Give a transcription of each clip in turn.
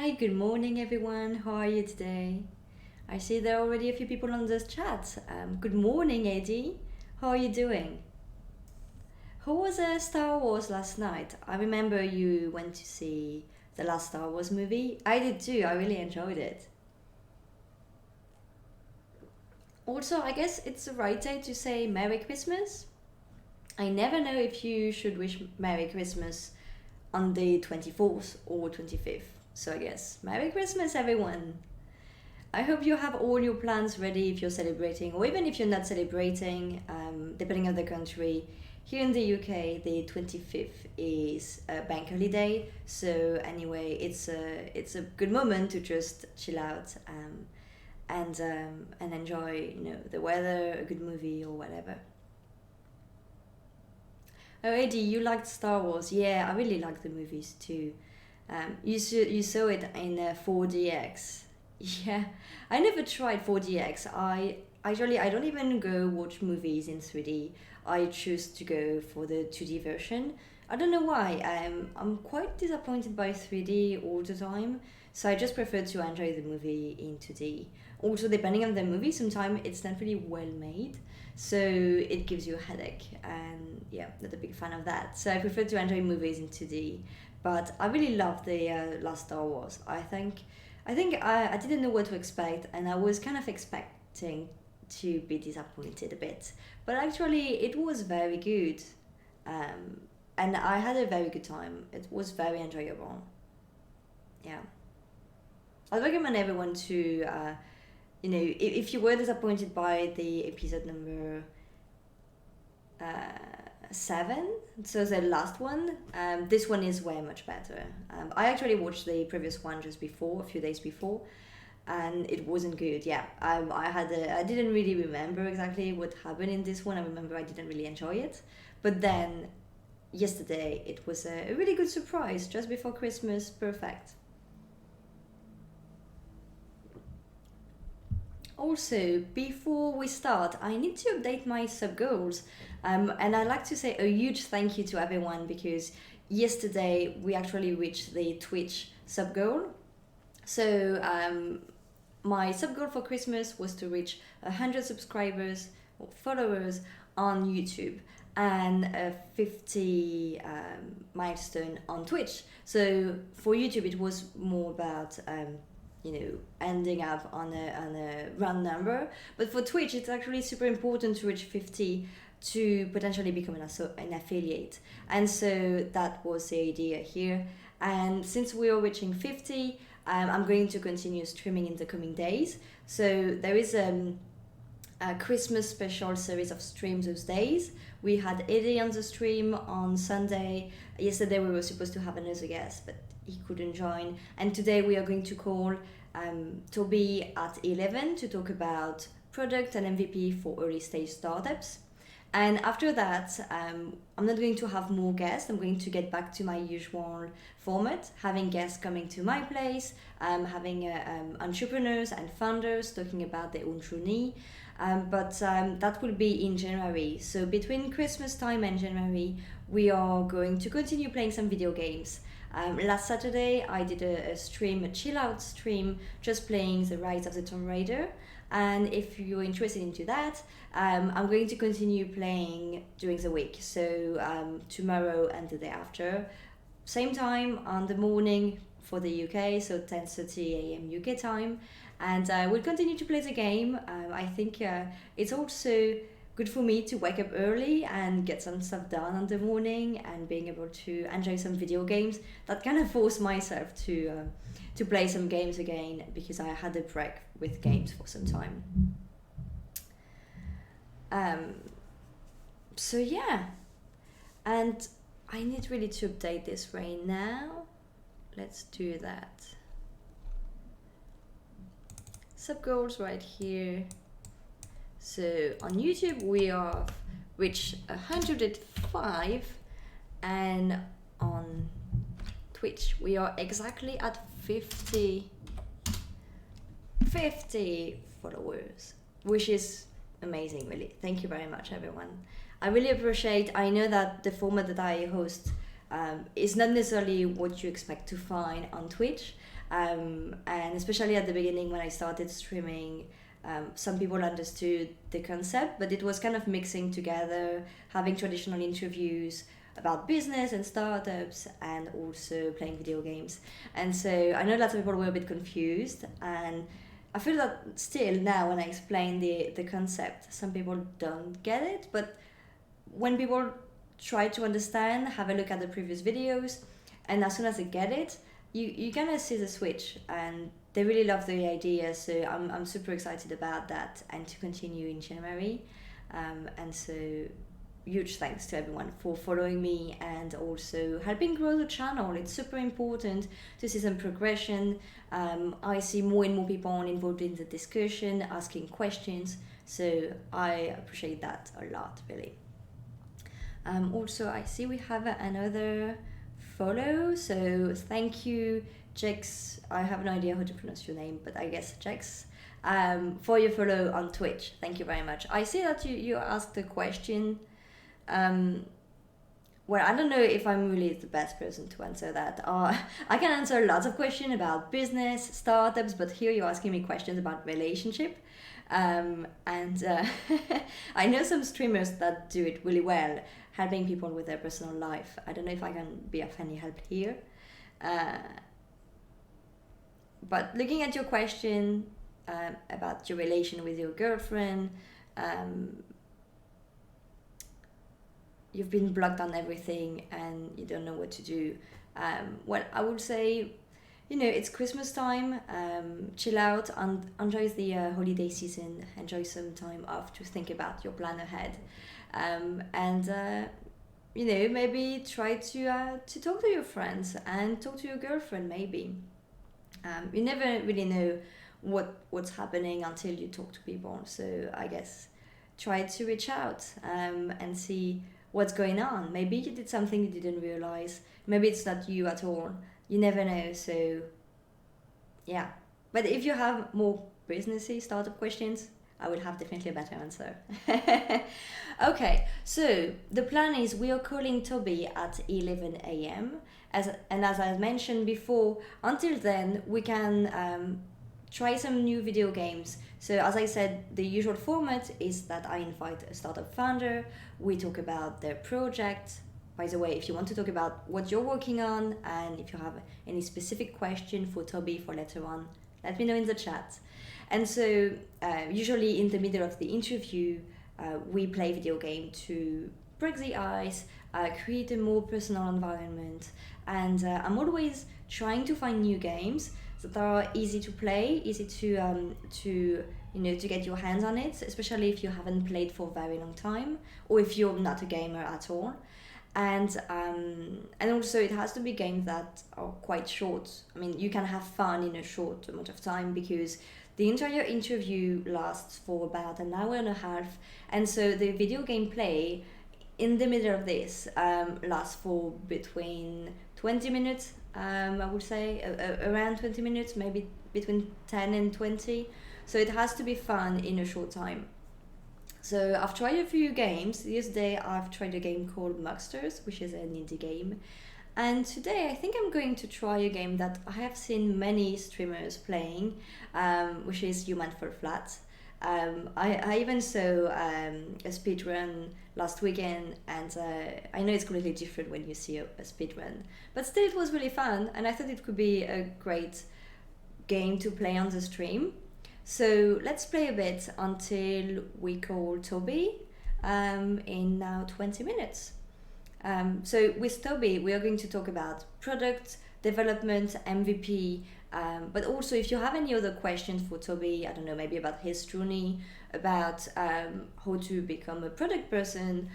Hi, good morning everyone. How are you today? I see there are already a few people on this chat. Good morning, Eddie. How are you doing? How was Star Wars last night? I remember you went to see the last Star Wars movie. I did too. I really enjoyed it. Also, I guess it's the right day to say Merry Christmas. I never know if you should wish Merry Christmas on the 24th or 25th. So I guess Merry Christmas, everyone. I hope you have all your plans ready if you're celebrating, or even if you're not celebrating, depending on the country. Here in the UK, the 25th is a bank holiday, so anyway, it's a good moment to just chill out and enjoy, the weather, a good movie, or whatever. Oh, Eddie, you liked Star Wars? Yeah, I really like the movies too. You saw it in 4DX. Yeah, I never tried 4DX. I don't even go watch movies in 3D. I choose to go for the 2D version. I don't know why. I'm quite disappointed by 3D all the time, so I just prefer to enjoy the movie in 2D. Also, depending on the movie, sometimes it's not really well made, so it gives you a headache, and yeah, not a big fan of that. So I prefer to enjoy movies in 2D. But I really loved the last Star Wars. I didn't know what to expect, and I was kind of expecting to be disappointed a bit. But actually, it was very good, um, and I had a very good time. It was very enjoyable. Yeah, I'd recommend everyone to, if you were disappointed by the episode number seven, so the last one, this one is way much better. I actually watched the previous one just before, a few days before, and it wasn't good. Yeah, I didn't really remember exactly what happened in this one. I remember I didn't really enjoy it, but then yesterday it was a really good surprise just before Christmas. Perfect. Also, before we start, I need to update my sub goals. And I'd like to say a huge thank you to everyone because yesterday we actually reached the Twitch sub goal. So, my sub goal for Christmas was to reach 100 subscribers or followers on YouTube and a 50 milestone on Twitch. So, for YouTube, it was more about ending up on a round number. But for Twitch, it's actually super important to reach 50 to potentially become an affiliate. And so that was the idea here. And since we are reaching 50, I'm going to continue streaming in the coming days. So there is a Christmas special series of streams those days. We had Eddie on the stream on Sunday. Yesterday we were supposed to have another guest, but he couldn't join. And today we are going to call Toby at 11 to talk about product and MVP for early stage startups. And after that, I'm not going to have more guests. I'm going to get back to my usual format, having guests coming to my place, having entrepreneurs and founders talking about their own journey. But that will be in January. So between Christmas time and January, we are going to continue playing some video games. Last Saturday, I did a stream, a chill out stream, just playing The Rise of the Tomb Raider. And if you're interested into that, I'm going to continue playing during the week. So tomorrow and the day after, same time on the morning for the UK, so 10:30 a.m. UK time. And I will continue to play the game. I think it's also good for me to wake up early and get some stuff done on the morning and being able to enjoy some video games. That kind of forced myself to play some games again because I had a break with games for some time. So yeah, and I need really to update this right now. Let's do that. Sub goals right here. So on YouTube we are reached 105, and on Twitch we are exactly at 50 followers, which is amazing, really. Thank you very much, everyone. I really appreciate. I know that the format that I host is not necessarily what you expect to find on Twitch. And especially at the beginning when I started streaming, some people understood the concept, but it was kind of mixing together, having traditional interviews about business and startups, and also playing video games. And so I know lots of people were a bit confused, and I feel that still now when I explain the concept, some people don't get it, but when people try to understand, have a look at the previous videos, and as soon as they get it, you kind of see the switch, and they really love the idea. So I'm super excited about that, and to continue in January. And so huge thanks to everyone for following me and also helping grow the channel. It's super important to see some progression. I see more and more people involved in the discussion, asking questions, so I appreciate that a lot, really. Also, I see we have another follow, so thank you, Jex. I have no idea how to pronounce your name, but I guess Jex, for your follow on Twitch. Thank you very much. I see that you asked a question. Well, I don't know if I'm really the best person to answer that. I can answer lots of questions about business, startups, but here you're asking me questions about relationship. And I know some streamers that do it really well, helping people with their personal life. I don't know if I can be of any help here. But looking at your question about your relation with your girlfriend, you've been blocked on everything and you don't know what to do. Well, I would say, it's Christmas time. Chill out and enjoy the holiday season. Enjoy some time off to think about your plan ahead. Maybe try to talk to your friends and talk to your girlfriend. Maybe you never really know what's happening until you talk to people. So I guess try to reach out and see what's going on. Maybe you did something you didn't realize. Maybe it's not you at all. You never know. So yeah, but if you have more businessy startup questions, I will have definitely a better answer. Okay, so the plan is we are calling Toby at 11 a.m. As I mentioned before, until then we can try some new video games. So as I said, the usual format is that I invite a startup founder, we talk about their project. By the way, if you want to talk about what you're working on and if you have any specific question for Toby for later on, let me know in the chat. And so usually in the middle of the interview, we play video game to break the ice, create a more personal environment. And I'm always trying to find new games that are easy to play, easy to get your hands on it, especially if you haven't played for a very long time or if you're not a gamer at all. And also it has to be games that are quite short. I mean, you can have fun in a short amount of time because the entire interview lasts for about an hour and a half, and so the video game play in the middle of this lasts for between 20 minutes, I would say, around 20 minutes, maybe between 10 and 20. So it has to be fun in a short time. So I've tried a few games. Yesterday I've tried a game called Mucksters, which is an indie game. And today I think I'm going to try a game that I have seen many streamers playing, which is Amandine Flachs. I even saw a speedrun last weekend, and I know it's completely different when you see a speedrun, but still it was really fun, and I thought it could be a great game to play on the stream. So let's play a bit until we call Toby in now 20 minutes. So with Toby, we are going to talk about product development, MVP, but also if you have any other questions for Toby, I don't know, maybe about his journey, about how to become a product person,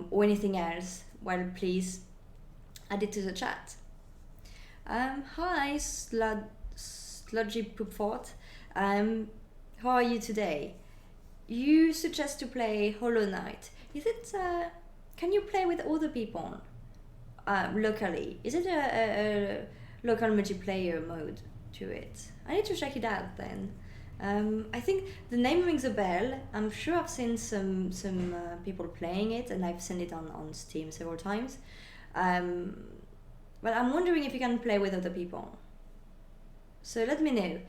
or anything else, well, please add it to the chat. Hi, Sludgy Poopfort. How are you today? You suggest to play Hollow Knight. Is it, can you play with other people locally? Is it a local multiplayer mode to it? I need to check it out then. I think the name rings a bell. I'm sure I've seen some people playing it, and I've seen it on Steam several times. But I'm wondering if you can play with other people. So let me know,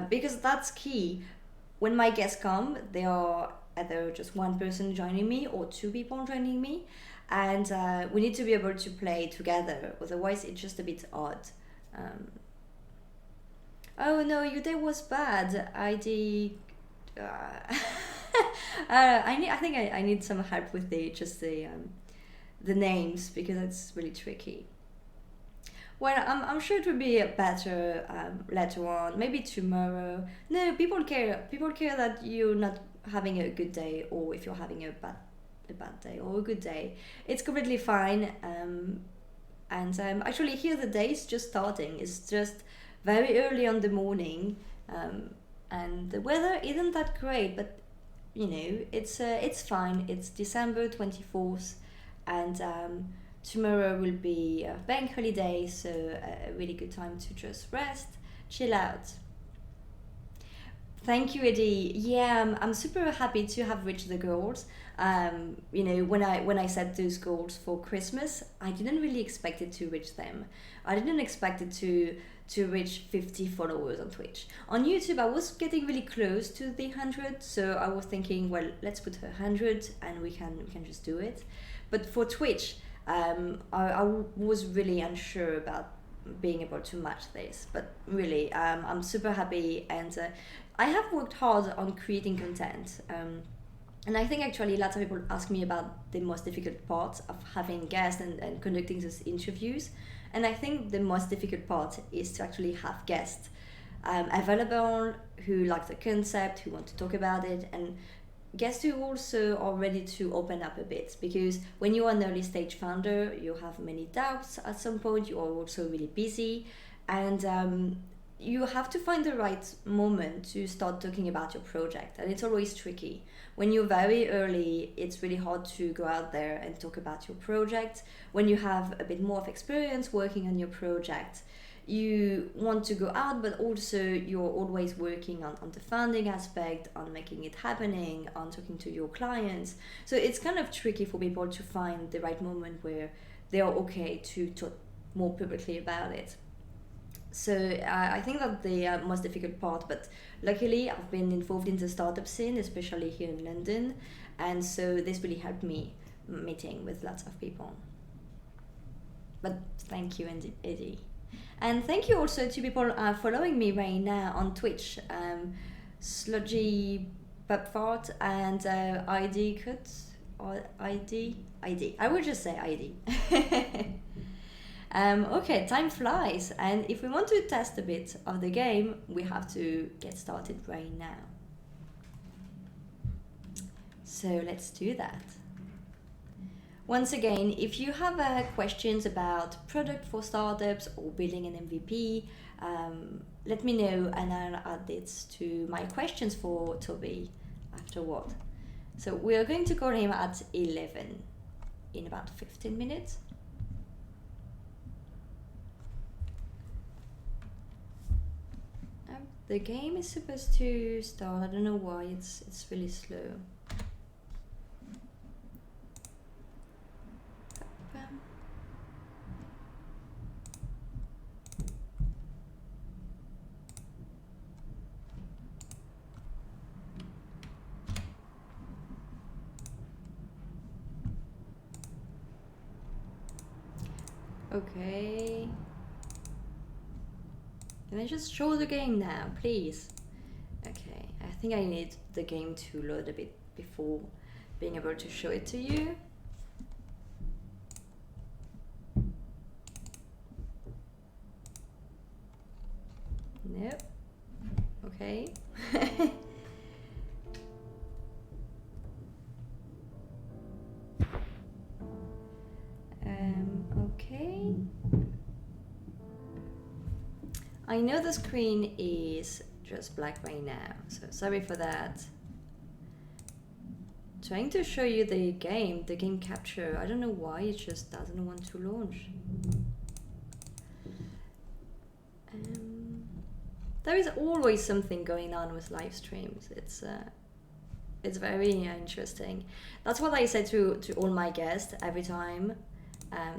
because that's key. When my guests come, they are either just one person joining me or two people joining me, and we need to be able to play together. Otherwise, it's just a bit odd. Um, oh no, your day was bad. I think I need some help with the names because it's really tricky. Well, I'm sure it will be better later on, maybe tomorrow. No, people care. People care that you're not having a good day, or if you're having a bad day or a good day. It's completely fine. And actually, here the day is just starting. It's just very early on the morning, and the weather isn't that great. But you know, it's fine. It's December 24th, and tomorrow will be a bank holiday, so a really good time to just rest, chill out. Thank you, Eddie. Yeah, I'm super happy to have reached the goals. You know, when I set those goals for Christmas, I didn't really expect it to reach them. I didn't expect it to reach 50 followers on Twitch. On YouTube, I was getting really close to the 100, so I was thinking, well, let's put 100 and we can just do it. But for Twitch, I was really unsure about being able to match this, but really, I'm super happy, and I have worked hard on creating content. And I think actually lots of people ask me about the most difficult part of having guests and conducting those interviews. And I think the most difficult part is to actually have guests available who like the concept, who want to talk about it, and guests who also are ready to open up a bit. Because when you are an early stage founder, you have many doubts at some point, you are also really busy, and you have to find the right moment to start talking about your project, and it's always tricky. When you're very early, it's really hard to go out there and talk about your project. When you have a bit more of experience working on your project, you want to go out, but also you're always working on the funding aspect, on making it happening, on talking to your clients. So it's kind of tricky for people to find the right moment where they are okay to talk more publicly about it. So I think that's the most difficult part, but luckily I've been involved in the startup scene, especially here in London, and so this really helped me meeting with lots of people. But thank you, Eddie. And thank you also to people following me right now on Twitch, Sludgy Pupfart and ID Cut, or ID. I will just say ID. Okay, time flies, and if we want to test a bit of the game, we have to get started right now. So let's do that. Once again, if you have questions about product for startups or building an MVP, let me know and I'll add this to my questions for Toby afterward. So we are going to call him at 11 in about 15 minutes. The game is supposed to start. I don't know why it's really slow. Okay. Can I just show the game now, please? Okay, I think I need the game to load a bit before being able to show it to you. Nope. Okay. Okay. I know the screen is just black right now, so sorry for that. Trying to show you the game capture. I don't know why it just doesn't want to launch. There is always something going on with live streams. It's very interesting. That's what I say to all my guests every time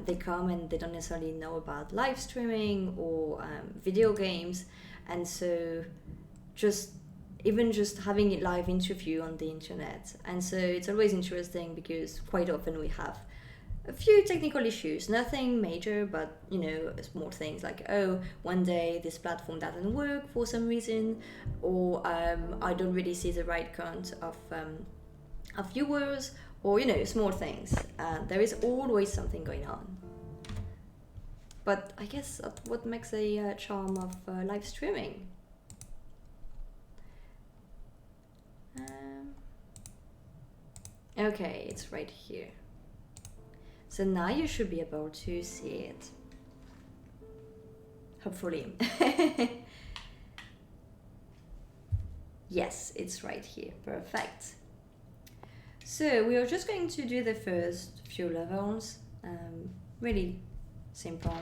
they come and they don't necessarily know about live streaming or video games. and so just even just having a live interview on the internet. And so it's always interesting because quite often we have a few technical issues, nothing major, but you know, small things like, oh, one day this platform doesn't work for some reason, or I don't really see the right count of viewers, or you know, small things. There is always something going on. But I guess that's what makes a charm of live streaming. Okay, it's right here. So now you should be able to see it. Hopefully. Yes, it's right here. Perfect. So we are just going to do the first few levels. Really simple.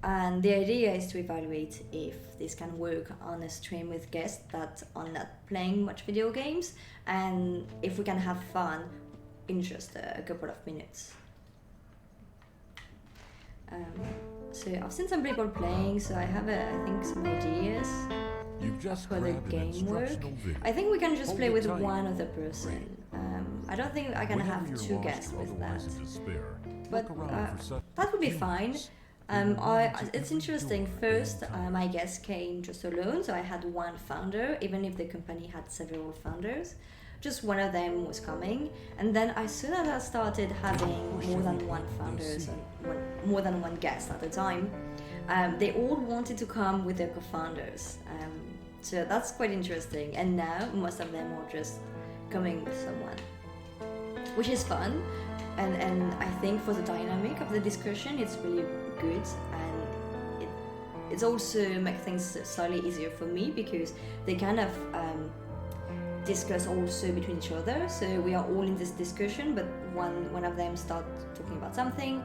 And the idea is to evaluate if this can work on a stream with guests that are not playing much video games, and if we can have fun in just a couple of minutes. So I've seen some people playing, so I have, I think, some ideas of how the game works. I think we can just play with one other person. I don't think I can have two guests with that, but that would be fine. It's interesting. First, my guest came just alone, so I had one founder, even if the company had several founders. Just one of them was coming, and then as soon as I started having more than one founders and more than one guest at a time, they all wanted to come with their co-founders. So that's quite interesting. And now most of them are just coming with someone, which is fun. And I think for the dynamic of the discussion, it's really good, and it's also make things slightly easier for me because they kind of discuss also between each other. So we are all in this discussion, but one of them start talking about something,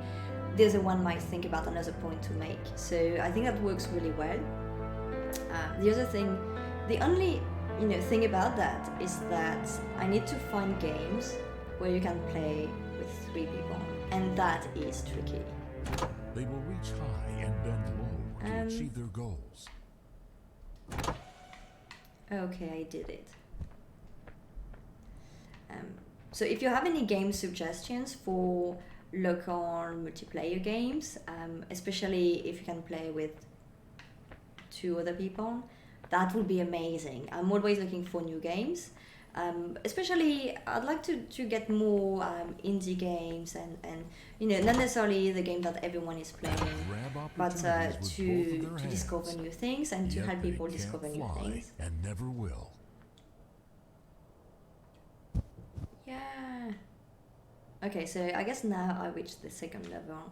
the other one might think about another point to make. So I think that works really well. The other thing, the only thing about that is that I need to find games where you can play with 3 people, and that is tricky. They will reach high and bend low to achieve their goals. Okay, I did it. So if you have any game suggestions for local multiplayer games, especially if you can play with 2 other people, that would be amazing. I'm always looking for new games. Especially, I'd like to get more indie games and not necessarily the game that everyone is playing, but to discover new things and to help people discover new things. And never will. Yeah. Okay, so I guess now I reached the 2nd level.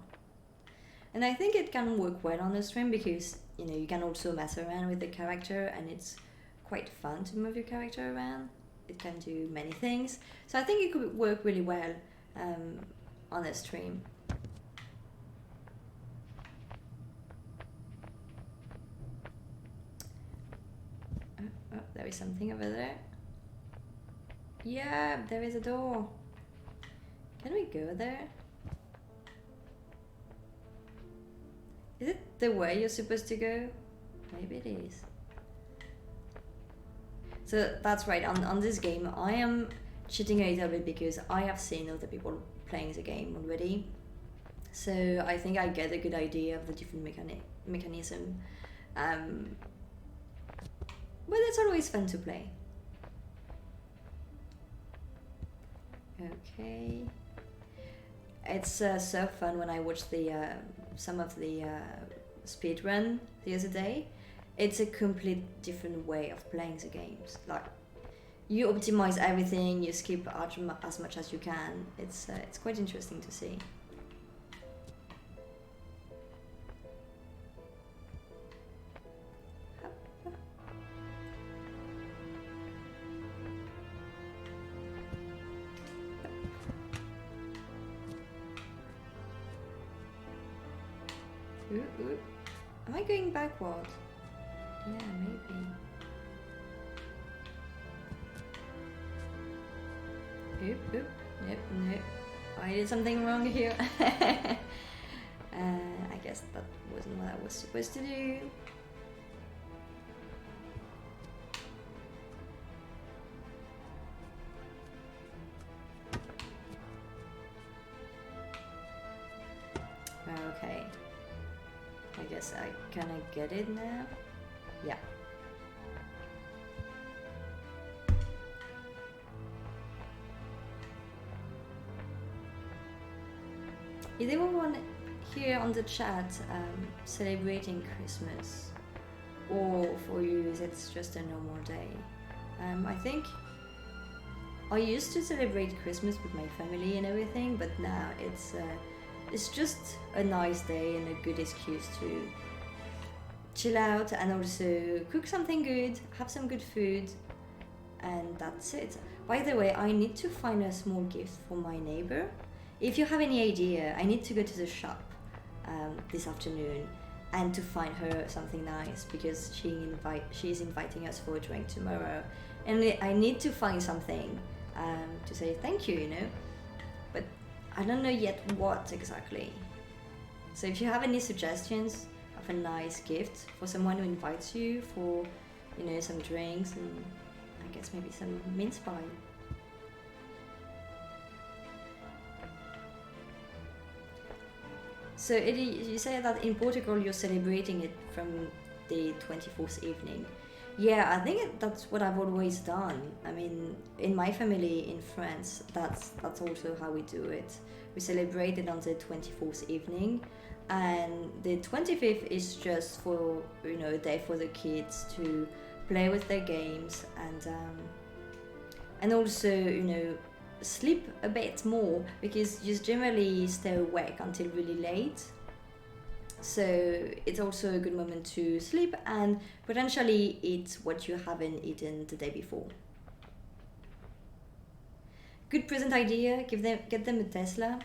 And I think it can work well on the stream because, you can also mess around with the character, and it's quite fun to move your character around. It can do many things. So I think it could work really well on a stream. Oh, there is something over there. Yeah, there is a door. Can we go there? Is it the way you're supposed to go? Maybe it is. So that's right, on this game I am cheating a little bit because I have seen other people playing the game already. So I think I get a good idea of the different mechanism. But it's always fun to play. Okay. It's so fun when I watch the some of the speedrun the other day. It's a complete different way of playing the games. Like, you optimize everything, you skip as much as you can. It's quite interesting to see. Ooh. Am I going backward? Yeah, maybe. Oop. Yep, no. I did something wrong here. I guess that wasn't what I was supposed to do. guess I kind of get it now. Yeah. Is everyone here on the chat celebrating Christmas? Or for you, it's just a normal day? I think I used to celebrate Christmas with my family and everything, but now it's just a nice day and a good excuse to chill out and also cook something good, have some good food, and that's it. By the way, I need to find a small gift for my neighbor. If you have any idea, I need to go to the shop this afternoon and to find her something nice, because she's inviting us for a drink tomorrow, and I need to find something to say thank you, you know, but I don't know yet what exactly. So if you have any suggestions of a nice gift for someone who invites you for, you know, some drinks and I guess maybe some mince pie. So you say that in Portugal you're celebrating it from the 24th evening. Yeah, I think that's what I've always done. I mean, in my family in France, that's also how we do it. We celebrate it on the 24th evening, and the 25th is just for, you know, a day for the kids to play with their games and also, you know, sleep a bit more, because you generally stay awake until really late. So it's also a good moment to sleep and potentially eat what you haven't eaten the day before. Good present idea, get them a Tesla.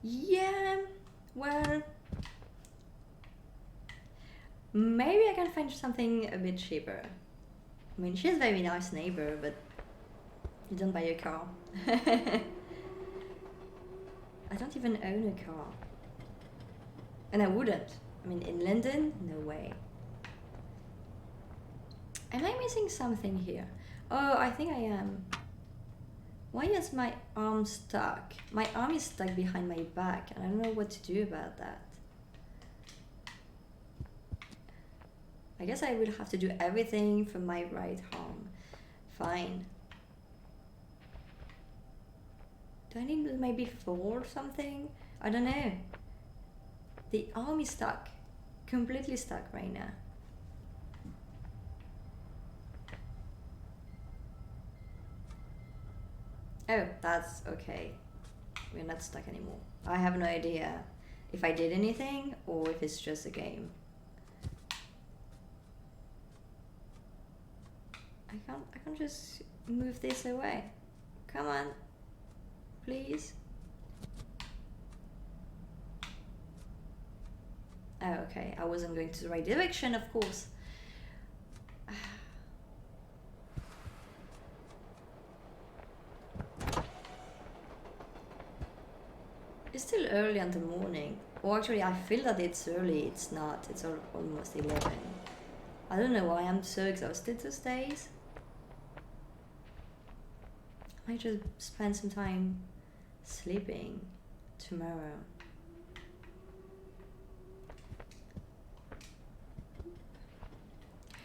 Yeah, well, maybe I can find something a bit cheaper. I mean, she's a very nice neighbor, but you don't buy a car. I don't even own a car. And I wouldn't. I mean, in London, no way. Am I missing something here? Oh, I think I am. Why is my arm stuck? My arm is stuck behind my back, and I don't know what to do about that. I guess I will have to do everything from my right arm. Fine. Do I need to maybe fold something? I don't know. The arm is stuck. Completely stuck right now. Oh, that's okay. We're not stuck anymore. I have no idea if I did anything or if it's just a game. I can't just move this away. Come on. Please. Oh, okay. I wasn't going to the right direction, of course. It's still early in the morning. Or actually, I feel that it's early. It's not. It's almost 11. I don't know why I'm so exhausted these days. I might just spend some time sleeping tomorrow.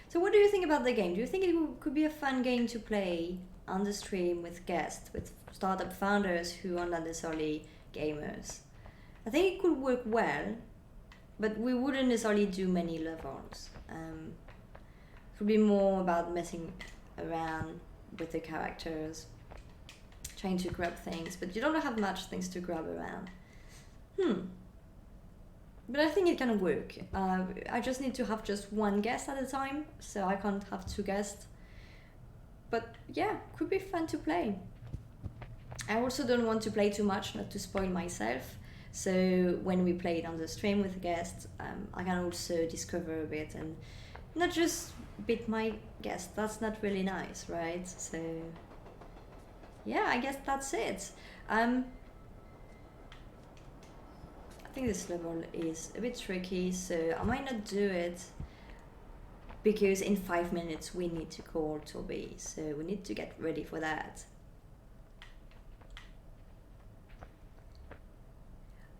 So what do you think about the game? Do you think it could be a fun game to play on the stream with guests, with startup founders who are not necessarily gamers? I think it could work well, but we wouldn't necessarily do many levels. It would be more about messing around with the characters, trying to grab things, but you don't have much things to grab around. But I think it can work. I just need to have just one guest at a time, so I can't have two guests. But yeah, could be fun to play. I also don't want to play too much, not to spoil myself. So when we play it on the stream with guests, I can also discover a bit and not just beat my guest. That's not really nice, right? So yeah, I guess that's it. I think this level is a bit tricky, so I might not do it because in 5 minutes we need to call Toby, so we need to get ready for that.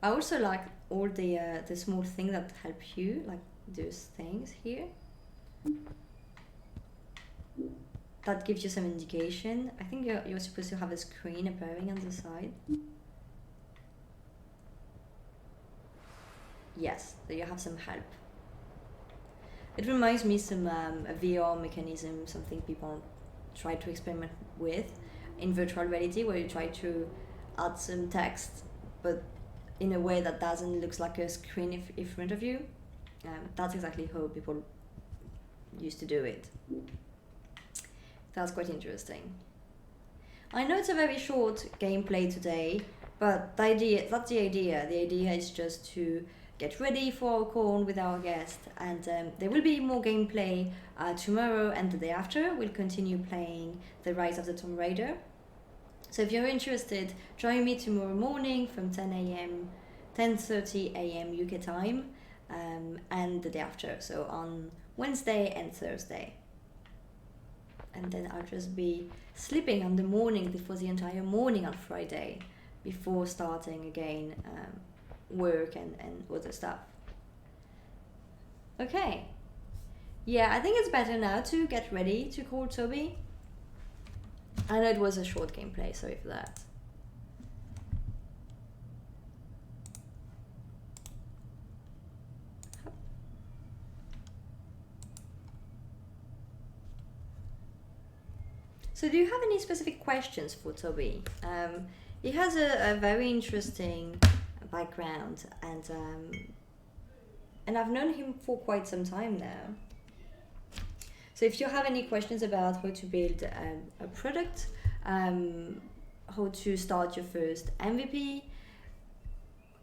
I also like all the small things that help you, like those things here. That gives you some indication. I think you're supposed to have a screen appearing on the side. Yes, so you have some help. It reminds me some a VR mechanism, something people try to experiment with in virtual reality, where you try to add some text, but in a way that doesn't look like a screen in front of you. That's exactly how people used to do it. That's quite interesting. I know it's a very short gameplay today, but that's the idea. The idea is just to get ready for our call with our guest, and there will be more gameplay tomorrow and the day after. We'll continue playing The Rise of the Tomb Raider. So if you're interested, join me tomorrow morning from 10:30 a.m. UK time, and the day after, so on Wednesday and Thursday. And then I'll just be sleeping on the morning for the entire morning on Friday before starting again work and other stuff. Okay. Yeah, I think it's better now to get ready to call Toby. I know it was a short gameplay, sorry for that. So do you have any specific questions for Toby? He has a very interesting background, and I've known him for quite some time now. So if you have any questions about how to build a product, how to start your first MVP,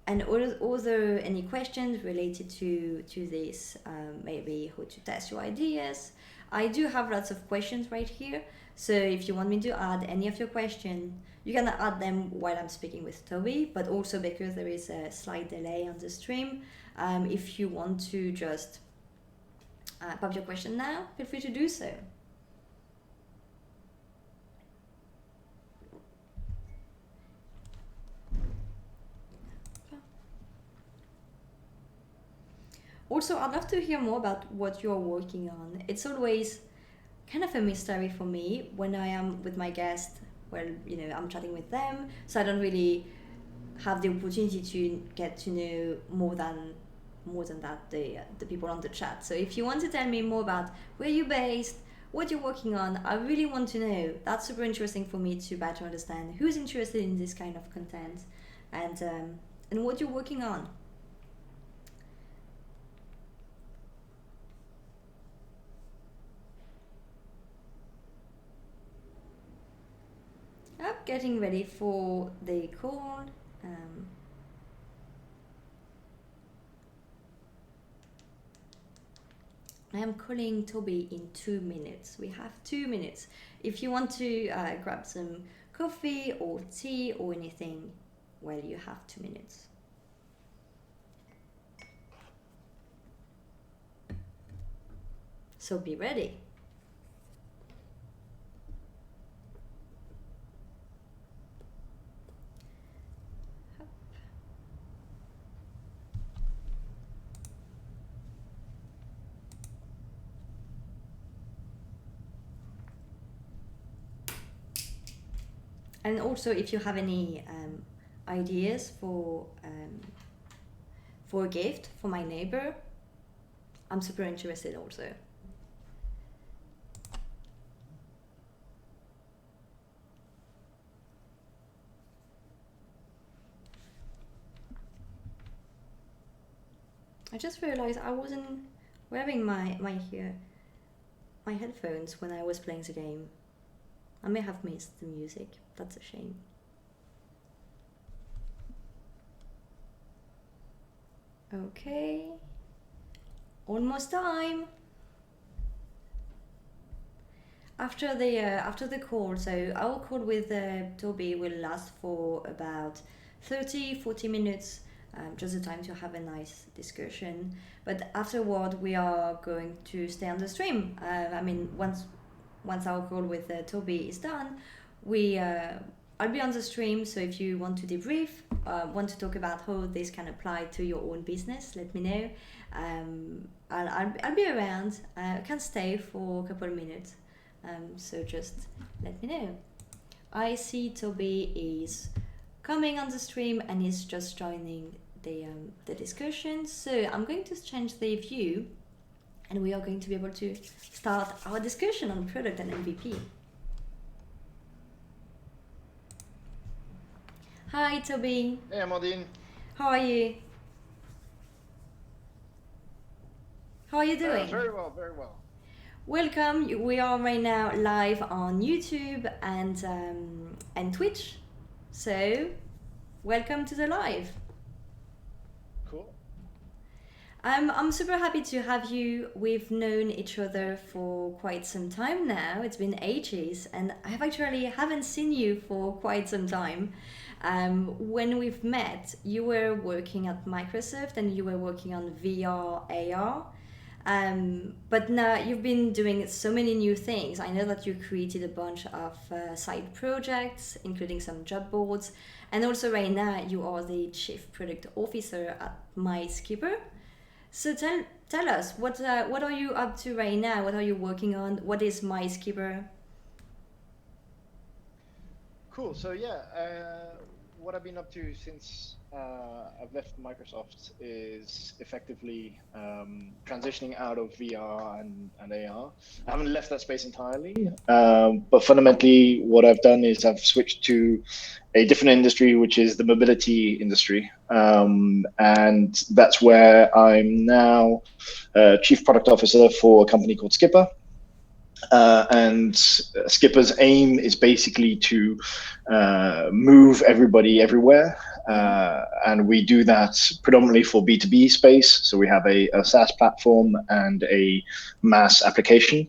and other any questions related to this, maybe how to test your ideas, I do have lots of questions right here. So if you want me to add any of your questions, you can add them while I'm speaking with Toby, but also because there is a slight delay on the stream, if you want to just pop your question now, feel free to do so. Also, I'd love to hear more about what you're working on. It's always kind of a mystery for me when I am with my guest. Well, you know, I'm chatting with them, so I don't really have the opportunity to get to know more than that the people on the chat. So if you want to tell me more about where you're based, what you're working on, I really want to know. That's super interesting for me to better understand who's interested in this kind of content, and what you're working on. I'm getting ready for the call. I am calling Toby in 2 minutes. We have 2 minutes. If you want to grab some coffee or tea or anything, well, you have 2 minutes. So be ready. And also, if you have any ideas for a gift for my neighbor, I'm super interested also. I just realized I wasn't wearing my headphones when I was playing the game. I may have missed the music. That's a shame. Okay. Almost time. After the call, so our call with Toby will last for about 30-40 minutes, just the time to have a nice discussion. But afterward, we are going to stay on the stream. I mean, once our call with Toby is done, I I'll be on the stream, so if you want to debrief, want to talk about how this can apply to your own business, let me know. I'll be around. I can stay for a couple of minutes, so just let me know. I see Toby is coming on the stream and he's just joining the discussion. So I'm going to change the view, and we are going to be able to start our discussion on product and MVP. Hi, Toby. Hey, Amandine. How are you? How are you doing? Very well, very well. Welcome. We are right now live on YouTube and Twitch. So, welcome to the live. Cool. I'm super happy to have you. We've known each other for quite some time now. It's been ages, and I haven't seen you for quite some time. When we've met, you were working at Microsoft and you were working on VR, AR. But now you've been doing so many new things. I know that you created a bunch of side projects, including some job boards. And also right now you are the Chief Product Officer at MySkipper. So tell us, what are you up to right now? What are you working on? What is MySkipper? Cool. So yeah, what I've been up to since I've left Microsoft is effectively transitioning out of VR and AR. I haven't left that space entirely, but fundamentally what I've done is I've switched to a different industry, which is the mobility industry. And that's where I'm now Chief Product Officer for a company called Skipper. And Skipper's aim is basically to move everybody everywhere. And we do that predominantly for B2B space. So we have a SaaS platform and a MaaS application.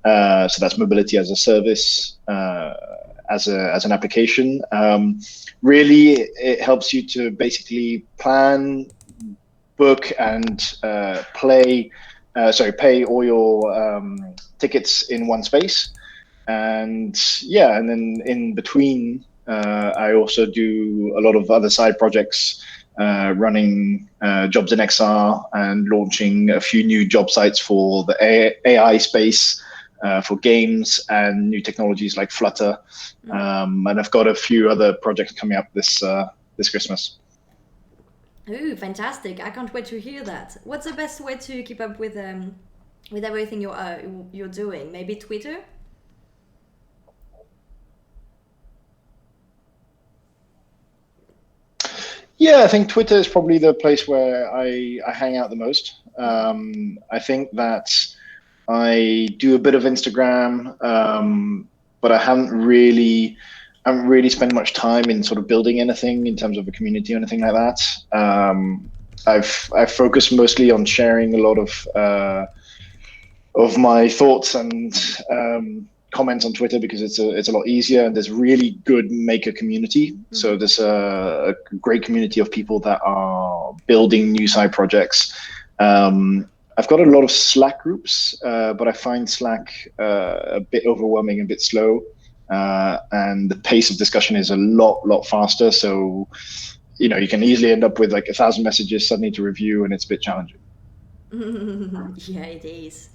So that's mobility as a service, as an application. Really, it helps you to basically plan, book, and pay all your tickets in one space. And yeah, and then in between, I also do a lot of other side projects, running jobs in XR and launching a few new job sites for the AI space, for games and new technologies like Flutter. And I've got a few other projects coming up this Christmas. Oh, fantastic! I can't wait to hear that. What's the best way to keep up with everything you're doing? Maybe Twitter? Yeah, I think Twitter is probably the place where I hang out the most. I think that I do a bit of Instagram, but I haven't really spent much time in sort of building anything in terms of a community or anything like that. I've focused mostly on sharing a lot of my thoughts and comments on Twitter because it's a lot easier, and there's really good maker community. So there's a great community of people that are building new side projects. I've got a lot of Slack groups, but I find Slack a bit overwhelming, a bit slow, and the pace of discussion is a lot faster. So, you can easily end up with like 1,000 messages suddenly to review, and it's a bit challenging. Yeah, it is.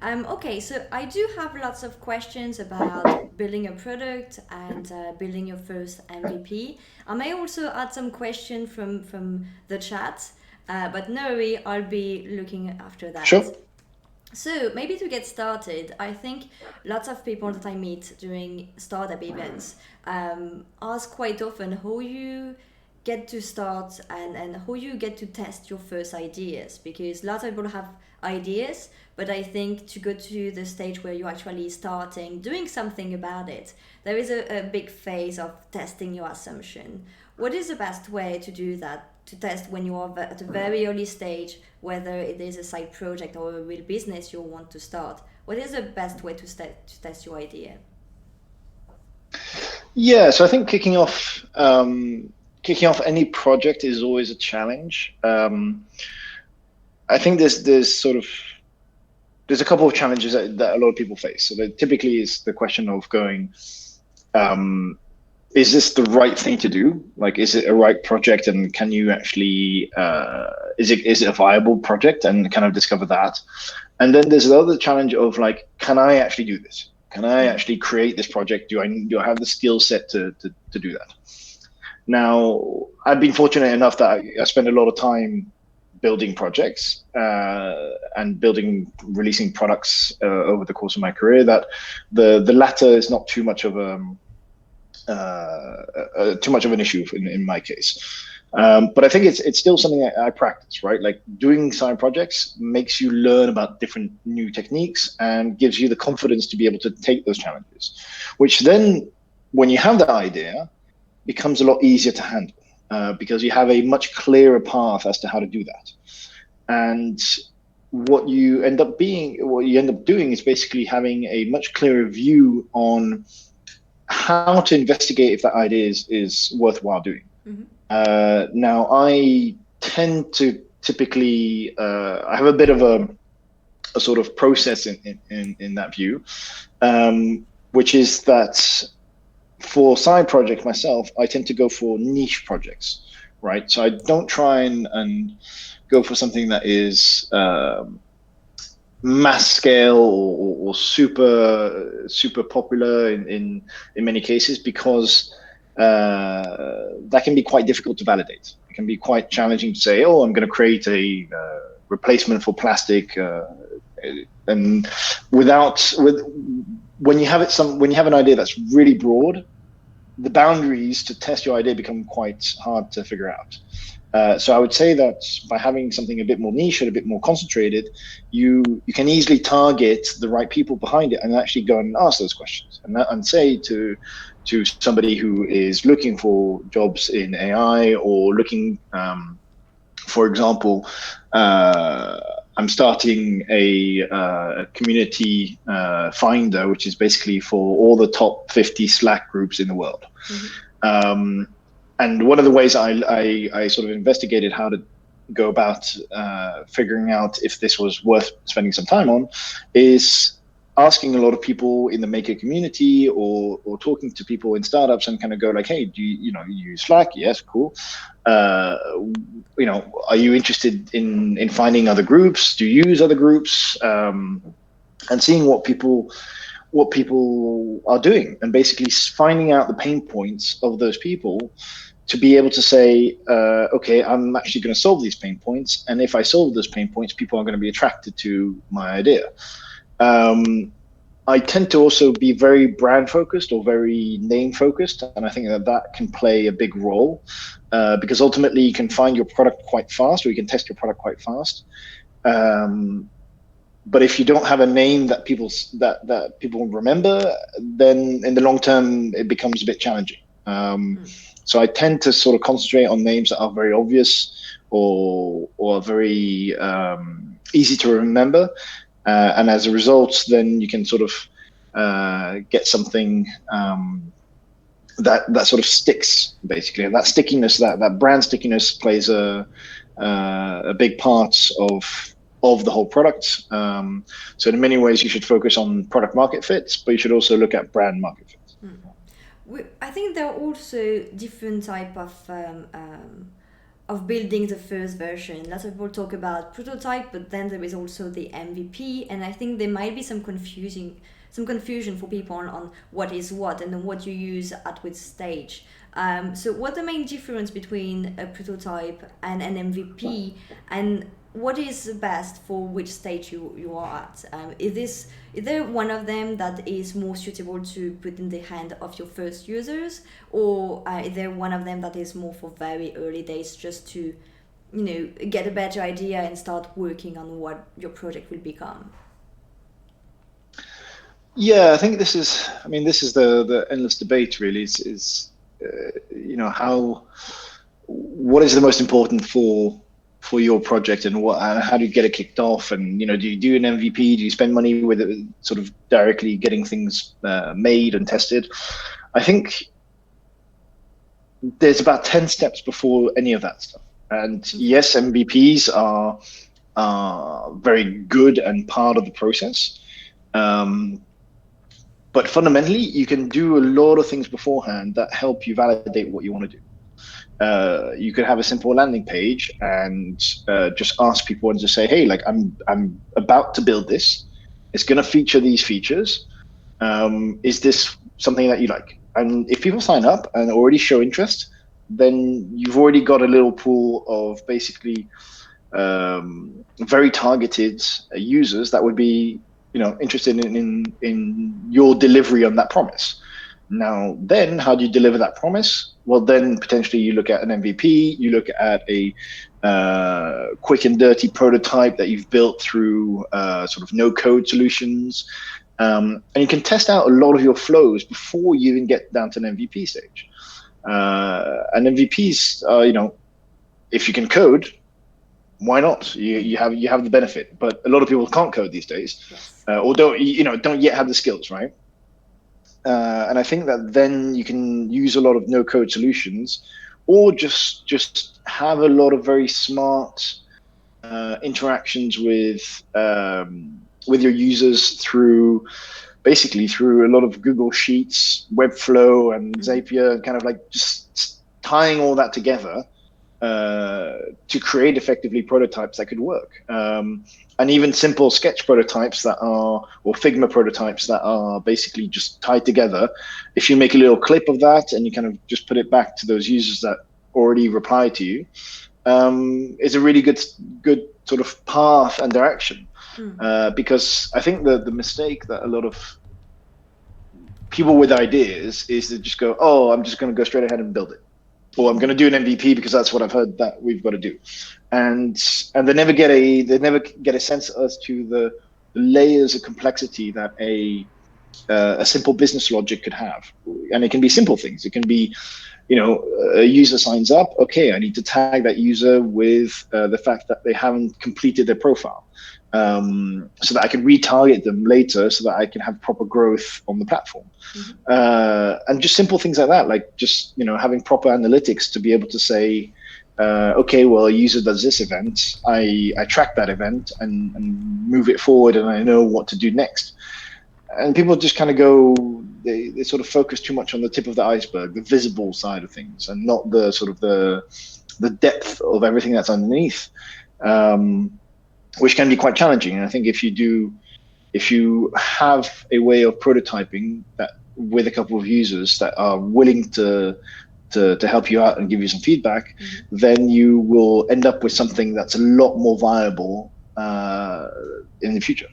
Okay, so I do have lots of questions about building a product and building your first MVP. I may also add some questions from the chat, but no worry, I'll be looking after that. Sure. So maybe to get started, I think lots of people that I meet during startup events ask quite often how you get to start and how you get to test your first ideas, because lots of people have ideas, but I think to go to the stage where you're actually starting doing something about it, there is a big phase of testing your assumption. What is the best way to do that, to test when you are at a very early stage, whether it is a side project or a real business you want to start? What is the best way to test your idea? Yeah, so I think kicking off any project is always a challenge. I think there's a couple of challenges that a lot of people face. So typically is the question of going, is this the right thing to do? Like, is it a right project, and can you actually is it a viable project, and kind of discover that. And then there's the other challenge of like, can I actually do this? Can I actually create this project? Do I have the skill set to do that? Now, I've been fortunate enough that I spend a lot of time building projects and releasing products over the course of my career. That the latter is not too much of an issue in my case. But I think it's still something I practice, right? Like, doing side projects makes you learn about different new techniques and gives you the confidence to be able to take those challenges, which then, when you have that idea, becomes a lot easier to handle because you have a much clearer path as to how to do that. And what you end up doing is basically having a much clearer view on how to investigate if that idea is worthwhile doing. Now, I tend to typically I have a bit of a sort of process in that view, which is that for side projects myself, I tend to go for niche projects, right? So I don't try and go for something that is mass scale or super popular in many cases, because that can be quite difficult to validate. It can be quite challenging to say, oh, I'm going to create a replacement for plastic, and when you have an idea that's really broad, the boundaries to test your idea become quite hard to figure out. So I would say that by having something a bit more niche and a bit more concentrated, you can easily target the right people behind it and actually go and ask those questions and say to somebody who is looking for jobs in AI, or looking, for example, I'm starting a community finder, which is basically for all the top 50 Slack groups in the world. And one of the ways I sort of investigated how to go about figuring out if this was worth spending some time on is asking a lot of people in the maker community, or talking to people in startups, and kind of go like, hey, do you use Slack? Yes, cool. Are you interested in finding other groups? Do you use other groups? And seeing what people are doing, and basically finding out the pain points of those people, to be able to say, okay, I'm actually going to solve these pain points, and if I solve those pain points, people are going to be attracted to my idea. I tend to also be very brand focused or very name focused, and I think that can play a big role, because ultimately you can find your product quite fast, or you can test your product quite fast. But if you don't have a name that people remember, then in the long term it becomes a bit challenging. So I tend to sort of concentrate on names that are very obvious, or very easy to remember, and as a result, then you can sort of get something that sort of sticks, basically. And that stickiness, that brand stickiness, plays a big part of the whole product. So in many ways, you should focus on product market fits, but you should also look at brand market fits. I think there are also different type of building the first version. Lots of people talk about prototype, but then there is also the MVP, and I think there might be some confusion for people on what is what and what you use at which stage. So what's the main difference between a prototype and an MVP, and what is best for which stage you are at? Is there one of them that is more suitable to put in the hand of your first users, or is there one of them that is more for very early days, just to get a better idea and start working on what your project will become? Yeah, I think this is the endless debate, really. What is the most important for your project, and how do you get it kicked off, and do you do an MVP? Do you spend money with it, sort of directly getting things made and tested? I think there's about 10 steps before any of that stuff. And yes, MVPs are very good and part of the process. But fundamentally, you can do a lot of things beforehand that help you validate what you want to do. You could have a simple landing page and just ask people and just say, hey, like I'm about to build this. It's going to feature these features. Is this something that you like? And if people sign up and already show interest, then you've already got a little pool of basically very targeted users that would be, interested in your delivery on that promise. Now, then how do you deliver that promise? Well, then potentially you look at an MVP, you look at a quick and dirty prototype that you've built through sort of no-code solutions. And you can test out a lot of your flows before you even get down to an MVP stage. And MVPs, if you can code, why not? You have the benefit. But a lot of people can't code these days, or don't yet have the skills, right? And I think that then you can use a lot of no-code solutions, or just have a lot of very smart interactions with your users through a lot of Google Sheets, Webflow, and Zapier, kind of like just tying all that together to create effectively prototypes that could work. And even simple sketch prototypes or Figma prototypes that are basically just tied together. If you make a little clip of that and you kind of just put it back to those users that already reply to you, is a really good sort of path and direction. Because I think the mistake that a lot of people with ideas is to just go, oh, I'm just going to go straight ahead and build it. Or I'm going to do an MVP because that's what I've heard that we've got to do, and they never get a sense as to the layers of complexity that a simple business logic could have. And it can be simple things. It can be, a user signs up. Okay, I need to tag that user with the fact that they haven't completed their profile, so that I can retarget them later, so that I can have proper growth on the platform. And just simple things like that, like just having proper analytics to be able to say, okay, well, a user does this event, I track that event and move it forward, and I know what to do next. And people just kind of go, they sort of focus too much on the tip of the iceberg, the visible side of things, and not the sort of the depth of everything that's underneath, which can be quite challenging. And I think if you have a way of prototyping that with a couple of users that are willing to help you out and give you some feedback, then you will end up with something that's a lot more viable in the future.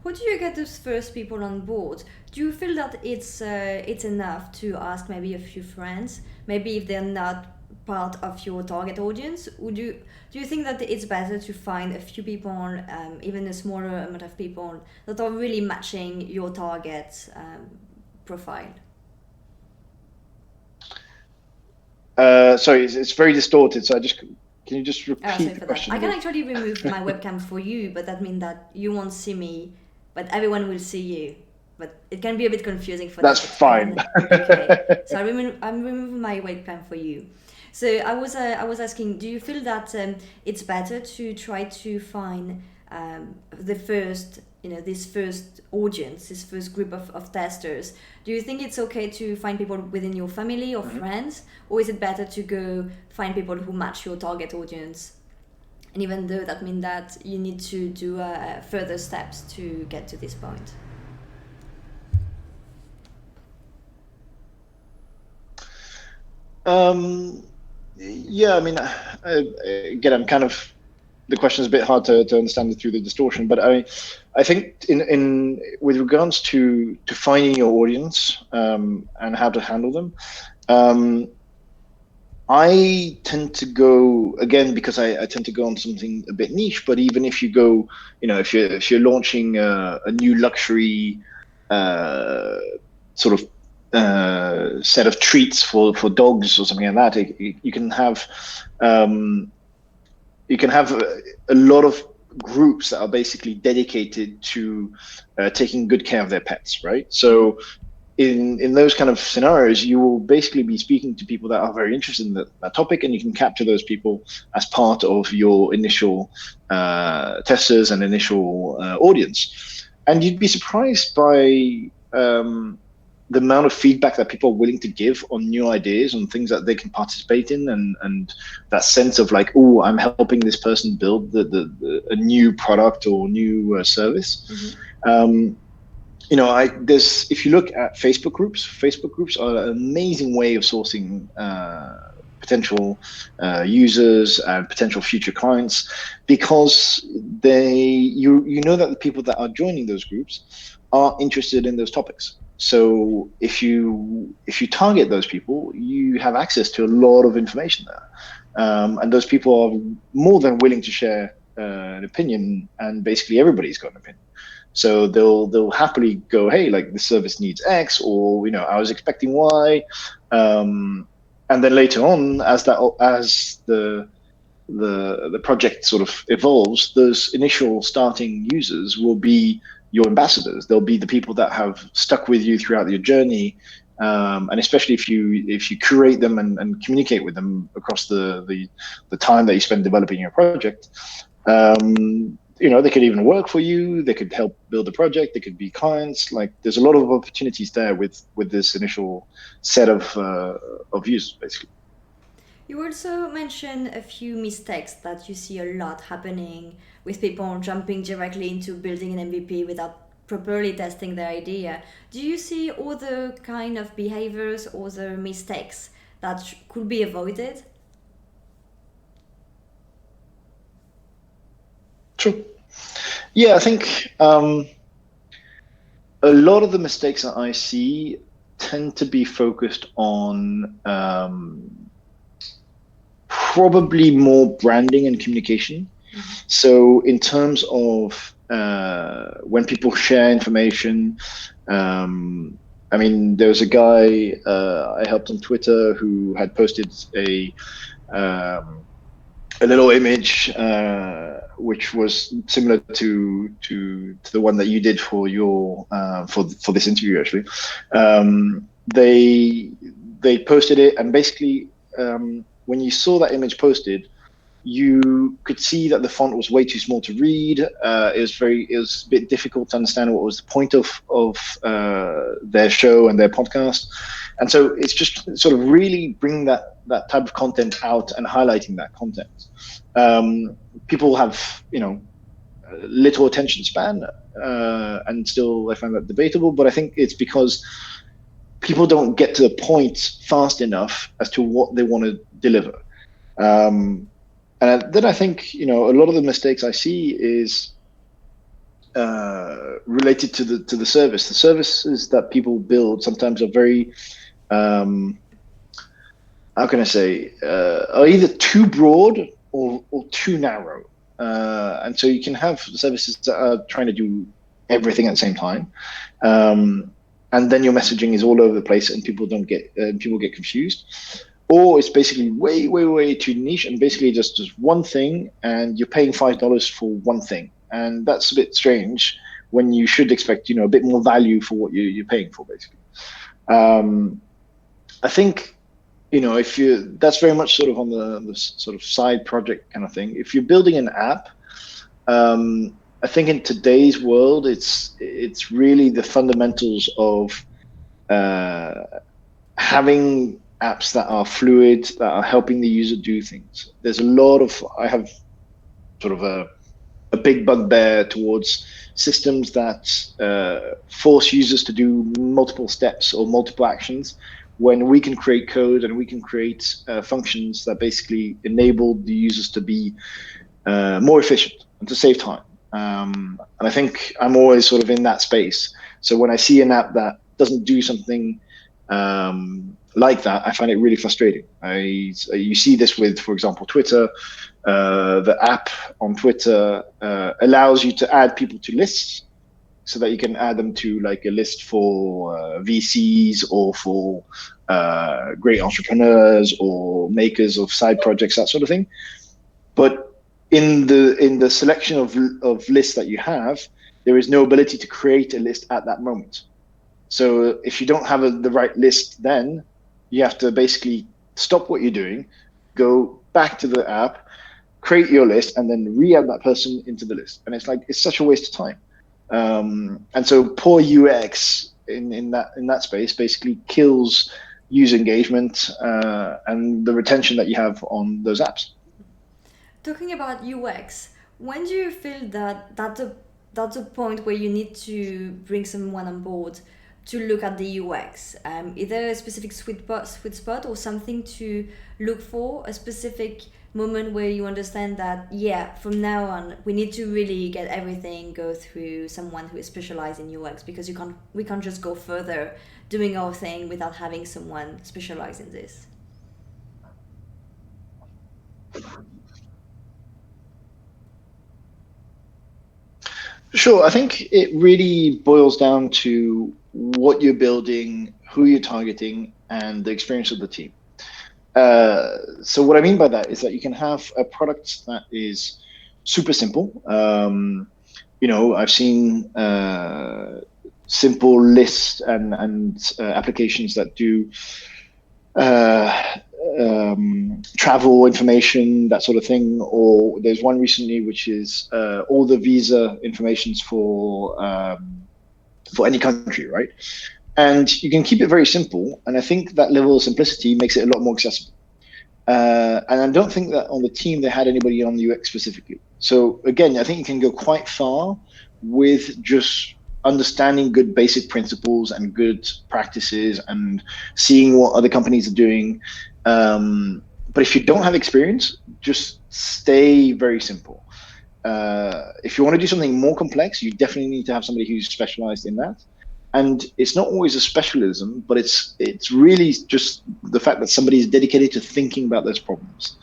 How do you get those first people on board? Do you feel that it's enough to ask maybe a few friends, maybe if they're not part of your target audience? Do you think that it's better to find a few people, even a smaller amount of people that are really matching your target profile? Sorry, it's very distorted. So can you just repeat the question? I can actually remove my webcam for you, but that means that you won't see me, but everyone will see you. But it can be a bit confusing for That's fine. Okay, so I'm removing my webcam for you. So I was asking, do you feel that it's better to try to find the first, this first audience, this first group of testers? Do you think it's okay to find people within your family or friends, or is it better to go find people who match your target audience? And even though that means that you need to do further steps to get to this point. Yeah, I mean, again, I'm kind of, the question is a bit hard to understand it through the distortion, but I think in with regards to finding your audience and how to handle them, I tend to go, again, because I tend to go on something a bit niche, but even if you go, if you're launching a new luxury sort of set of treats for dogs or something like that, you can have a lot of groups that are basically dedicated to taking good care of their pets, right? So in those kind of scenarios, you will basically be speaking to people that are very interested in that topic, and you can capture those people as part of your initial testers and initial audience. And you'd be surprised by the amount of feedback that people are willing to give on new ideas, on things that they can participate in, and that sense of like, oh, I'm helping this person build a new product or new service. There's, if you look at Facebook groups are an amazing way of sourcing potential users and potential future clients, because you know that the people that are joining those groups are interested in those topics. So if you target those people, you have access to a lot of information there, and those people are more than willing to share an opinion, and basically everybody's got an opinion. So they'll happily go, hey, like the service needs X, or I was expecting Y, and then later on, as the project sort of evolves, those initial starting users will be your ambassadors. They'll be the people that have stuck with you throughout your journey, and especially if you curate them and communicate with them across the time that you spend developing your project. They could even work for you. They could help build a project. They could be clients. Like, there's a lot of opportunities there with this initial set of users, basically. You also mentioned a few mistakes that you see a lot happening with people jumping directly into building an MVP without properly testing their idea. Do you see other kind of behaviors, other mistakes that could be avoided? True. Yeah, I think a lot of the mistakes that I see tend to be focused on probably more branding and communication. So in terms of when people share information, I mean, there was a guy I helped on Twitter who had posted a little image which was similar to the one that you did for your for this interview. Actually, they posted it, and basically when you saw that image posted, you could see that the font was way too small to read. It was a bit difficult to understand what was the point of their show and their podcast. And so it's just sort of really bringing that type of content out and highlighting that content. People have, little attention span, and still I find that debatable, but I think it's because people don't get to the point fast enough as to what they want to deliver. And then I think, a lot of the mistakes I see is related to the service. The services that people build sometimes are very, how can I say, are either too broad or too narrow. And so you can have services that are trying to do everything at the same time. And then your messaging is all over the place, and people get confused. Or it's basically way, way, way too niche, and basically just one thing, and you're paying $5 for one thing. And that's a bit strange when you should expect, a bit more value for what you're paying for, basically. I think, that's very much sort of on the sort of side project kind of thing. If you're building an app, I think in today's world, it's really the fundamentals of having apps that are fluid, that are helping the user do things. There's I have sort of a big bugbear towards systems that force users to do multiple steps or multiple actions, when we can create code and we can create functions that basically enable the users to be more efficient and to save time. And I think I'm always sort of in that space. So when I see an app that doesn't do something like that, I find it really frustrating. You see this with, for example, Twitter. The app on Twitter allows you to add people to lists, so that you can add them to like a list for VCs or for great entrepreneurs or makers of side projects, that sort of thing. But in the selection of lists that you have, there is no ability to create a list at that moment. So if you don't have the right list, then you have to basically stop what you're doing, go back to the app, create your list, and then re-add that person into the list. And it's such a waste of time. And so poor UX in that space basically kills user engagement and the retention that you have on those apps. Talking about UX, when do you feel that that's a point where you need to bring someone on board to look at the UX? Is there a specific sweet spot or something to look for? A specific moment where you understand that, yeah, from now on we need to really get everything go through someone who is specialized in UX, because we can't just go further doing our thing without having someone specialized in this. Sure. I think it really boils down to what you're building, who you're targeting, and the experience of the team. So what I mean by that is that you can have a product that is super simple. I've seen simple lists and applications that do travel information, that sort of thing. Or there's one recently which is all the visa informations for any country, right? And you can keep it very simple. And I think that level of simplicity makes it a lot more accessible. And I don't think that on the team they had anybody on UX specifically. So again, I think you can go quite far with just understanding good basic principles and good practices and seeing what other companies are doing. But if you don't have experience, just stay very simple. If you want to do something more complex, you definitely need to have somebody who's specialized in that. And it's not always a specialism, but it's really just the fact that somebody is dedicated to thinking about those problems.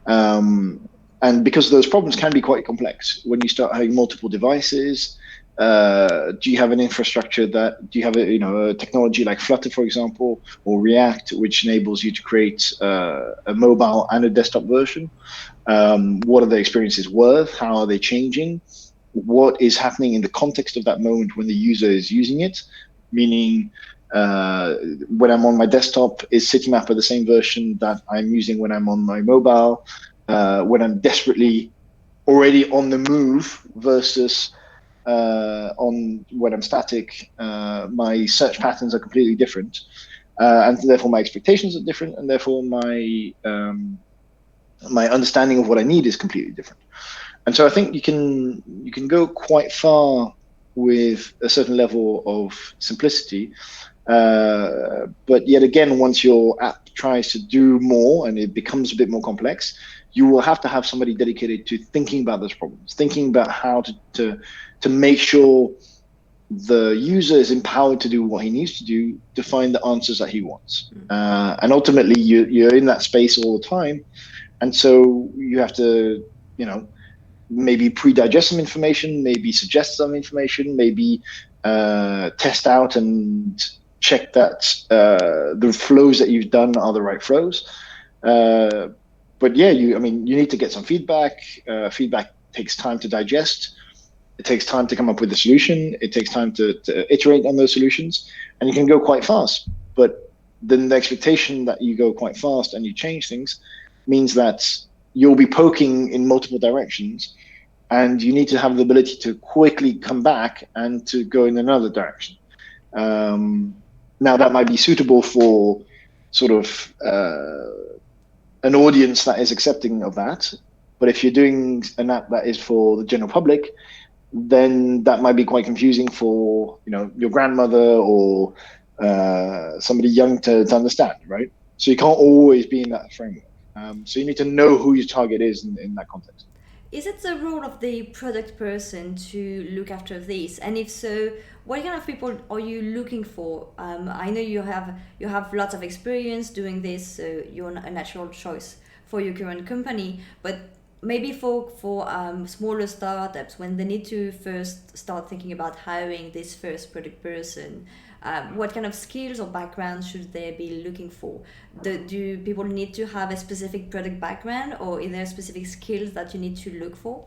And because those problems can be quite complex when you start having multiple devices. Do you have an infrastructure do you have a technology like Flutter, for example, or React, which enables you to create a mobile and a desktop version? What are the experiences worth? How are they changing? What is happening in the context of that moment when the user is using it? Meaning, when I'm on my desktop, is Citymapper the same version that I'm using when I'm on my mobile? When I'm desperately already on the move versus when I'm static, my search patterns are completely different, and therefore my expectations are different, and therefore my understanding of what I need is completely different. And so I think you can go quite far with a certain level of simplicity, but yet again, once your app tries to do more and it becomes a bit more complex, you will have to have somebody dedicated to thinking about those problems, thinking about how to make sure the user is empowered to do what he needs to do to find the answers that he wants. And ultimately, you're in that space all the time, and so you have to, maybe pre-digest some information, maybe suggest some information, maybe test out and check that the flows that you've done are the right flows. But yeah, you need to get some feedback. Feedback takes time to digest. It takes time to come up with a solution. It takes time to iterate on those solutions, and you can go quite fast. But then the expectation that you go quite fast and you change things means that you'll be poking in multiple directions, and you need to have the ability to quickly come back and to go in another direction. Now that might be suitable for sort of an audience that is accepting of that, but if you're doing an app that is for the general public, then that might be quite confusing for your grandmother or somebody young to understand, right? So you can't always be in that framework. So you need to know who your target is in that context. Is it the role of the product person to look after this? And if so, what kind of people are you looking for? I know you have lots of experience doing this, so you're a natural choice for your current company. But maybe for smaller startups, when they need to first start thinking about hiring this first product person, what kind of skills or background should they be looking for? Do people need to have a specific product background, or is there specific skills that you need to look for?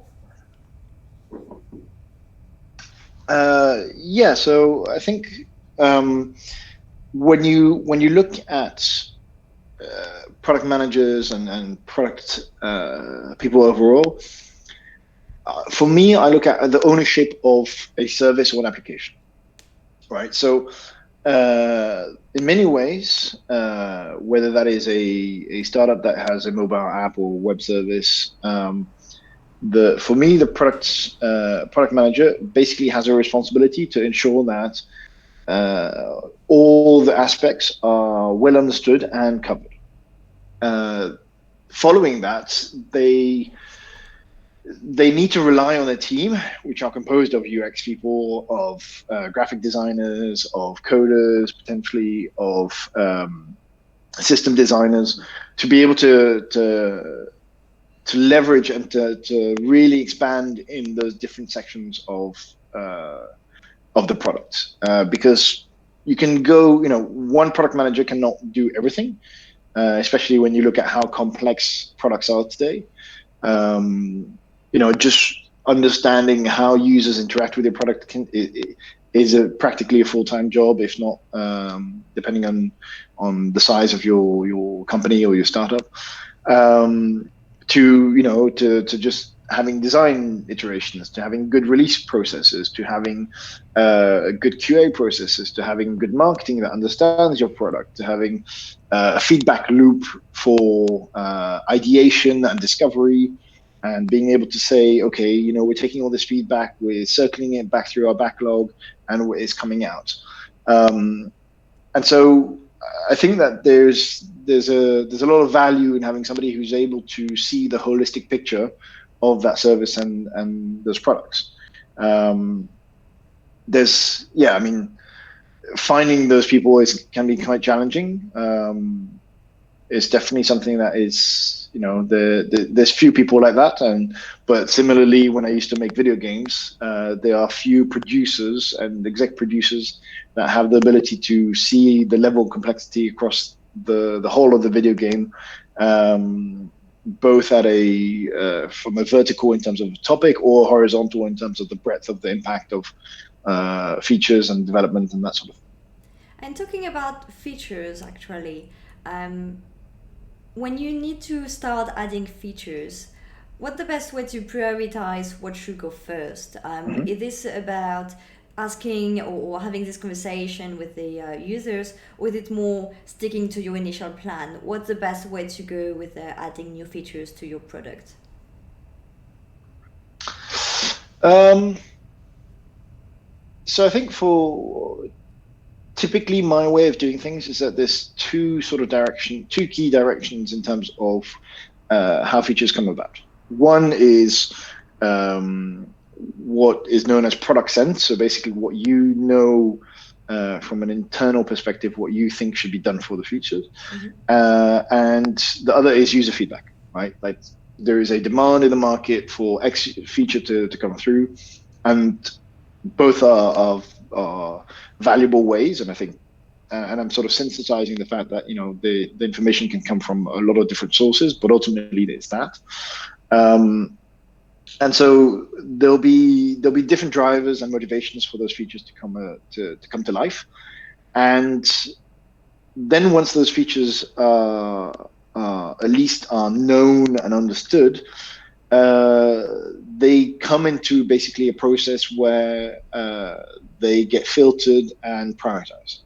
Yeah, so I think when you look at product managers and product people overall, for me, I look at the ownership of a service or an application, right? So In many ways, whether that is a startup that has a mobile app or web service, for me the product manager basically has a responsibility to ensure that all the aspects are well understood and covered. Following that, they need to rely on a team which are composed of UX people, of graphic designers, of coders, potentially of system designers, to be able to leverage and to really expand in those different sections of the product. Because you can go, one product manager cannot do everything, especially when you look at how complex products are today. Just understanding how users interact with your product is practically a full-time job, if not, depending on the size of your company or your startup. To just having design iterations, to having good release processes, to having good QA processes, to having good marketing that understands your product, to having a feedback loop for ideation and discovery, and being able to say, okay, we're taking all this feedback, we're circling it back through our backlog, and it's coming out. And so I think that there's a lot of value in having somebody who's able to see the holistic picture of that service and those products. Finding those people can be quite challenging. It's definitely something that is, there's few people like that. But similarly, when I used to make video games, there are few producers and exec producers that have the ability to see the level of complexity across the whole of the video game, both at from a vertical in terms of topic or horizontal in terms of the breadth of the impact of features and development and that sort of thing. And talking about features, actually, when you need to start adding features, what's the best way to prioritize what should go first? Is this about asking or having this conversation with the users, or is it more sticking to your initial plan? What's the best way to go with adding new features to your product? So I think typically my way of doing things is that there's two key directions in terms of how features come about. One is what is known as product sense. So basically what from an internal perspective, what you think should be done for the features. Mm-hmm. And the other is user feedback, right? Like there is a demand in the market for X feature to come through, and both are valuable ways. And I think, and I'm sort of sensitizing the fact that, the information can come from a lot of different sources, but ultimately it's that. And so there'll be different drivers and motivations for those features to come to life. And then once those features at least are known and understood, they come into basically a process where they get filtered and prioritized.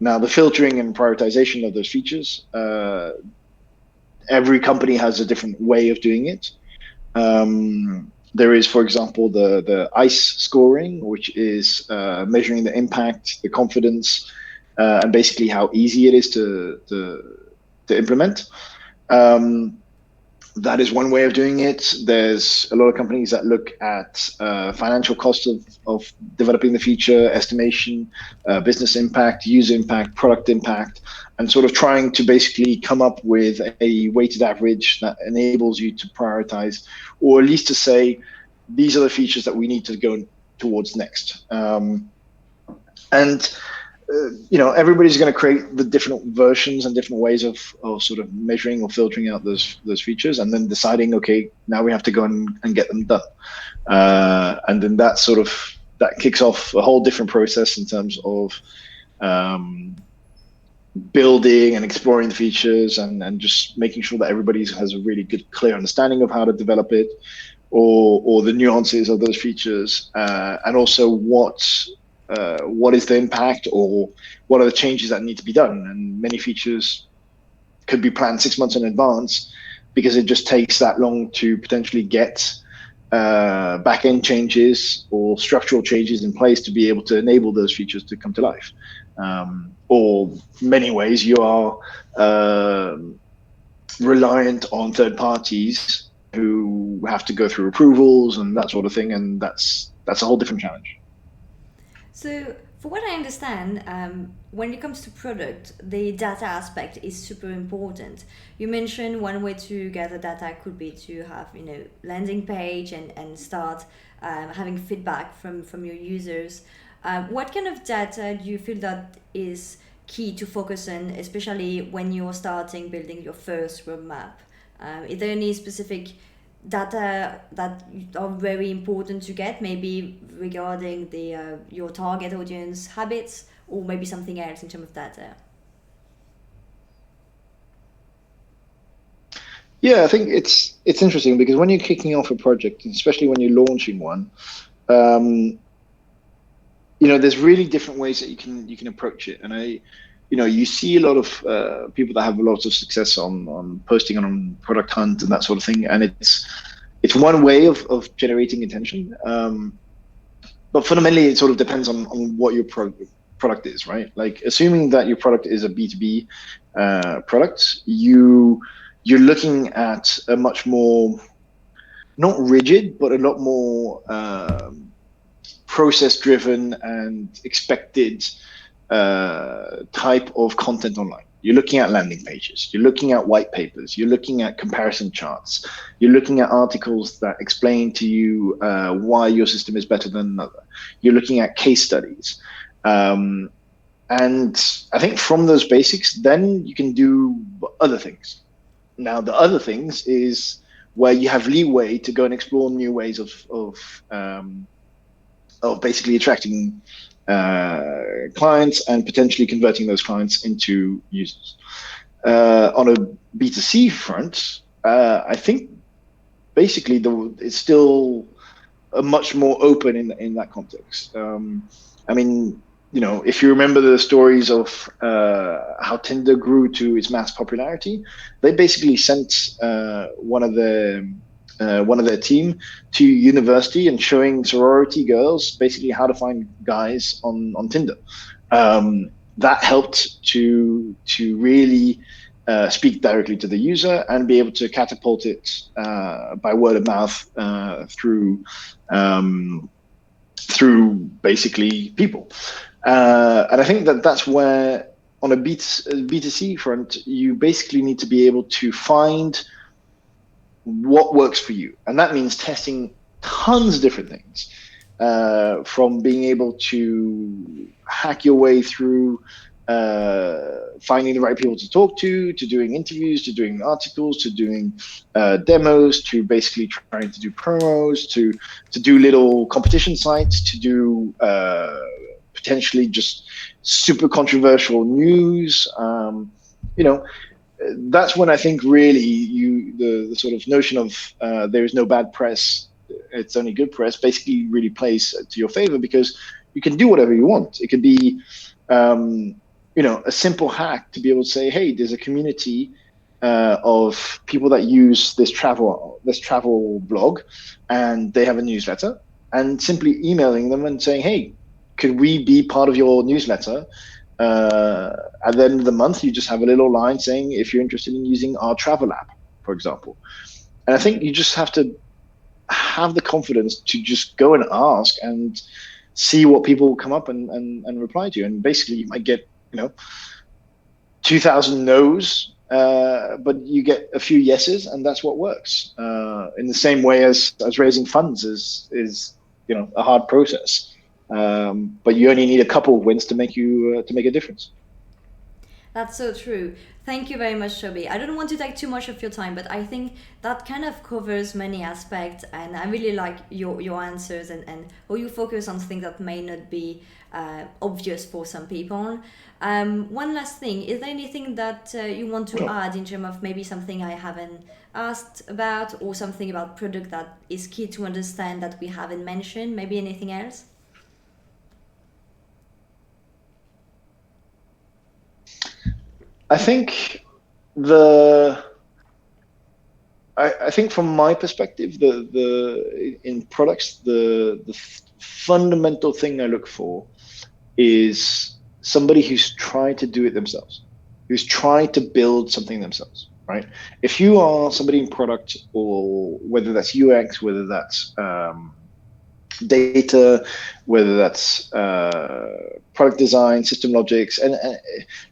Now, the filtering and prioritization of those features, every company has a different way of doing it. There is, for example, the ICE scoring, which is measuring the impact, the confidence, and basically how easy it is to implement. That is one way of doing it. There's a lot of companies that look at financial costs of developing the feature, estimation, business impact, user impact, product impact, and sort of trying to basically come up with a weighted average that enables you to prioritize, or at least to say, these are the features that we need to go towards next. Everybody's going to create the different versions and different ways of sort of measuring or filtering out those features, and then deciding, okay, now we have to go and get them done. And then that kicks off a whole different process in terms of building and exploring the features and just making sure that everybody has a really good, clear understanding of how to develop it, or the nuances of those features, and also what what is the impact or what are the changes that need to be done. And many features could be planned 6 months in advance because it just takes that long to potentially get back-end changes or structural changes in place to be able to enable those features to come to life. Or many ways you are reliant on third parties who have to go through approvals and that sort of thing, and that's a whole different challenge. So, for what I understand, when it comes to product, the data aspect is super important. You mentioned one way to gather data could be to have, landing page and start having feedback from your users. What kind of data do you feel that is key to focus on, especially when you're starting building your first roadmap? Is there any specific data that are very important to get, maybe regarding the your target audience habits, or maybe something else in terms of data? Yeah, I think it's interesting because when you're kicking off a project, especially when you're launching one, there's really different ways that you can approach it. And you see a lot of people that have a lot of success on posting on Product Hunt and that sort of thing, and it's one way of generating attention. But fundamentally, it sort of depends on what your product is, right? Like, assuming that your product is a B2B product, you're looking at a much more, not rigid, but a lot more process-driven and expected type of content online. You're looking at landing pages, you're looking at white papers, you're looking at comparison charts, you're looking at articles that explain to you why your system is better than another. You're looking at case studies. And I think from those basics, then you can do other things. Now, the other things is where you have leeway to go and explore new ways of basically attracting clients and potentially converting those clients into users. On a B2C front, I think basically it's still a much more open in that context. I mean, if you remember the stories of how Tinder grew to its mass popularity, they basically sent one of their team to university and showing sorority girls basically how to find guys on Tinder. That helped to really speak directly to the user and be able to catapult it by word of mouth through basically people. And I think that's where, on a B2C front, you basically need to be able to find what works for you. And that means testing tons of different things, from being able to hack your way through finding the right people to talk to doing interviews, to doing articles, to doing demos, to basically trying to do promos, to do little competition sites, to do potentially just super controversial news. That's when I think really the sort of notion of there is no bad press, it's only good press, basically really plays to your favor, because you can do whatever you want. It could be a simple hack to be able to say, hey, there's a community of people that use this travel blog, and they have a newsletter, and simply emailing them and saying, hey, could we be part of your newsletter? At the end of the month, you just have a little line saying if you're interested in using our travel app, for example. And I think you just have to have the confidence to just go and ask and see what people come up and reply to you. And basically, you might get 2,000 no's, but you get a few yeses, and that's what works. In the same way as raising funds is a hard process. But you only need a couple of wins to make a difference. That's so true. Thank you very much, Toby. I don't want to take too much of your time, but I think that kind of covers many aspects, and I really like your answers and how you focus on things that may not be obvious for some people. One last thing, is there anything that you want to add in terms of maybe something I haven't asked about, or something about product that is key to understand that we haven't mentioned? Maybe anything else? I think the I think from my perspective, the in products, the fundamental thing I look for is somebody who's tried to do it themselves, who's tried to build something themselves, right? If you are somebody in product, or whether that's UX, whether that's data, whether that's product design, system logics, and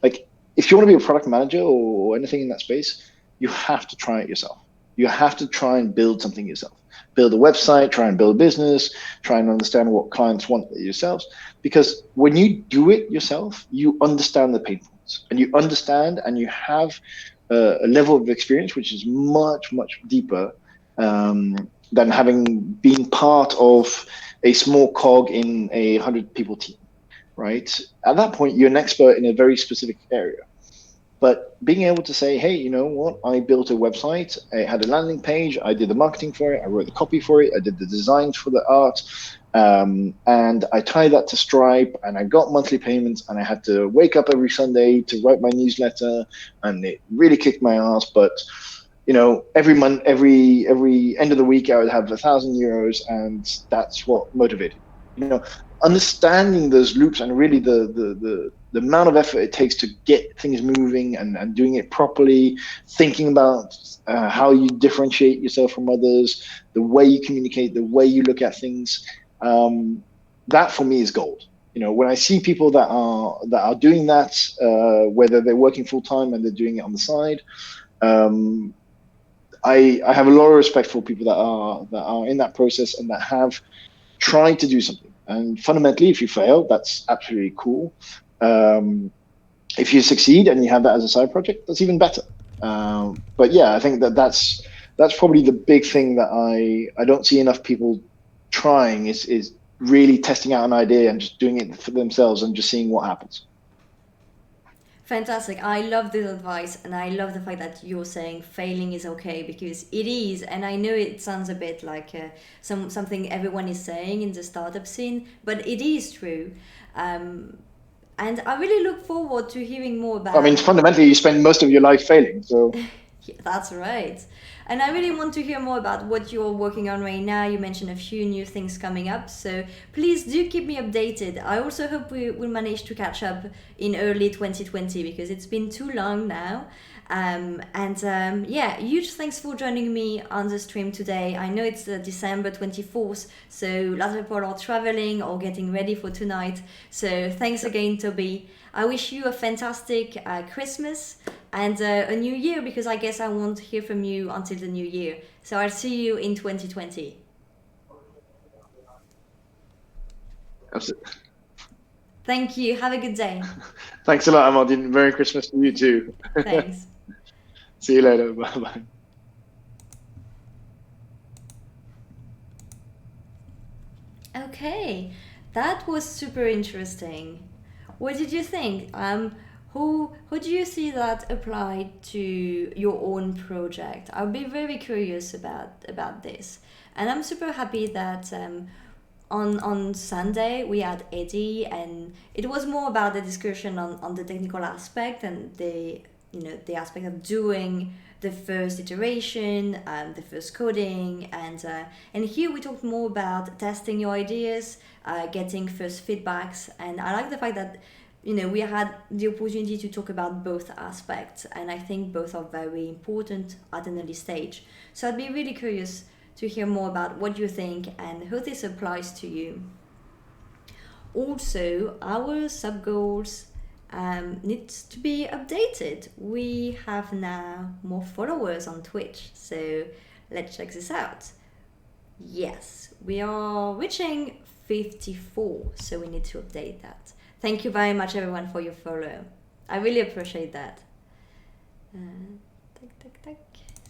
like if you want to be a product manager or anything in that space, you have to try it yourself. You have to try and build something yourself. Build a website, try and build a business, try and understand what clients want yourselves. Because when you do it yourself, you understand the pain points, and you understand, and you have a level of experience which is much, much deeper than having been part of a small cog in a 100-people team, right? At that point, you're an expert in a very specific area. But being able to say, hey, you know what? I built a website. I had a landing page. I did the marketing for it. I wrote the copy for it. I did the designs for the art. And I tied that to Stripe, and I got monthly payments, and I had to wake up every Sunday to write my newsletter, and it really kicked my ass. But you know, every month, every end of the week, I would have €1,000, and that's what motivated. You know, understanding those loops and really the amount of effort it takes to get things moving and doing it properly, thinking about how you differentiate yourself from others, the way you communicate, the way you look at things. That for me is gold. You know, when I see people that are doing that, whether they're working full time and they're doing it on the side, I have a lot of respect for people that are in that process and that have tried to do something. And fundamentally, if you fail, that's absolutely cool. If you succeed and you have that as a side project, that's even better. But yeah, I think that's probably the big thing that I don't see enough people trying is really testing out an idea and just doing it for themselves and just seeing what happens. Fantastic. I love this advice, and I love the fact that you're saying failing is okay, because it is. And I know it sounds a bit like something everyone is saying in the startup scene, but it is true. And I really look forward to hearing more about. I mean, fundamentally, you spend most of your life failing, so. Yeah, that's right. And I really want to hear more about what you're working on right now. You mentioned a few new things coming up, so please do keep me updated. I also hope we will manage to catch up in early 2020, because it's been too long now. Yeah, huge thanks for joining me on the stream today. I know it's December 24th, so a lot of people are traveling or getting ready for tonight. So thanks again, Toby. I wish you a fantastic Christmas and a new year, because I guess I won't hear from you until the new year. So I'll see you in 2020. Absolutely. Thank you. Have a good day. Thanks a lot, Amandine. Merry Christmas to you too. Thanks. See you later. Bye-bye. Okay, that was super interesting. What did you think? Who do you see that applied to your own project? I'll be very curious about this, and I'm super happy that on Sunday we had Eddie, and it was more about the discussion on the technical aspect and the aspect of doing the first iteration, the first coding, and here we talked more about testing your ideas, getting first feedbacks, and I like the fact that we had the opportunity to talk about both aspects, and I think both are very important at an early stage. So I'd be really curious to hear more about what you think and how this applies to you. Also, our sub goals needs to be updated. We have now more followers on Twitch, so let's check this out. Yes, we are reaching 54, so we need to update that. Thank you very much, everyone, for your follow. I really appreciate that.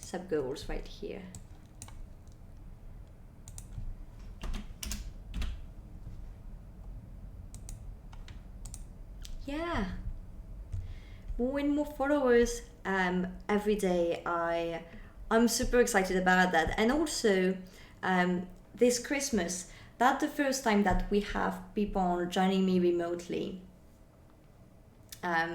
Sub goals right here. Yeah, more and more followers every day. I'm super excited about that, and also this Christmas, that's the first time that we have people joining me remotely.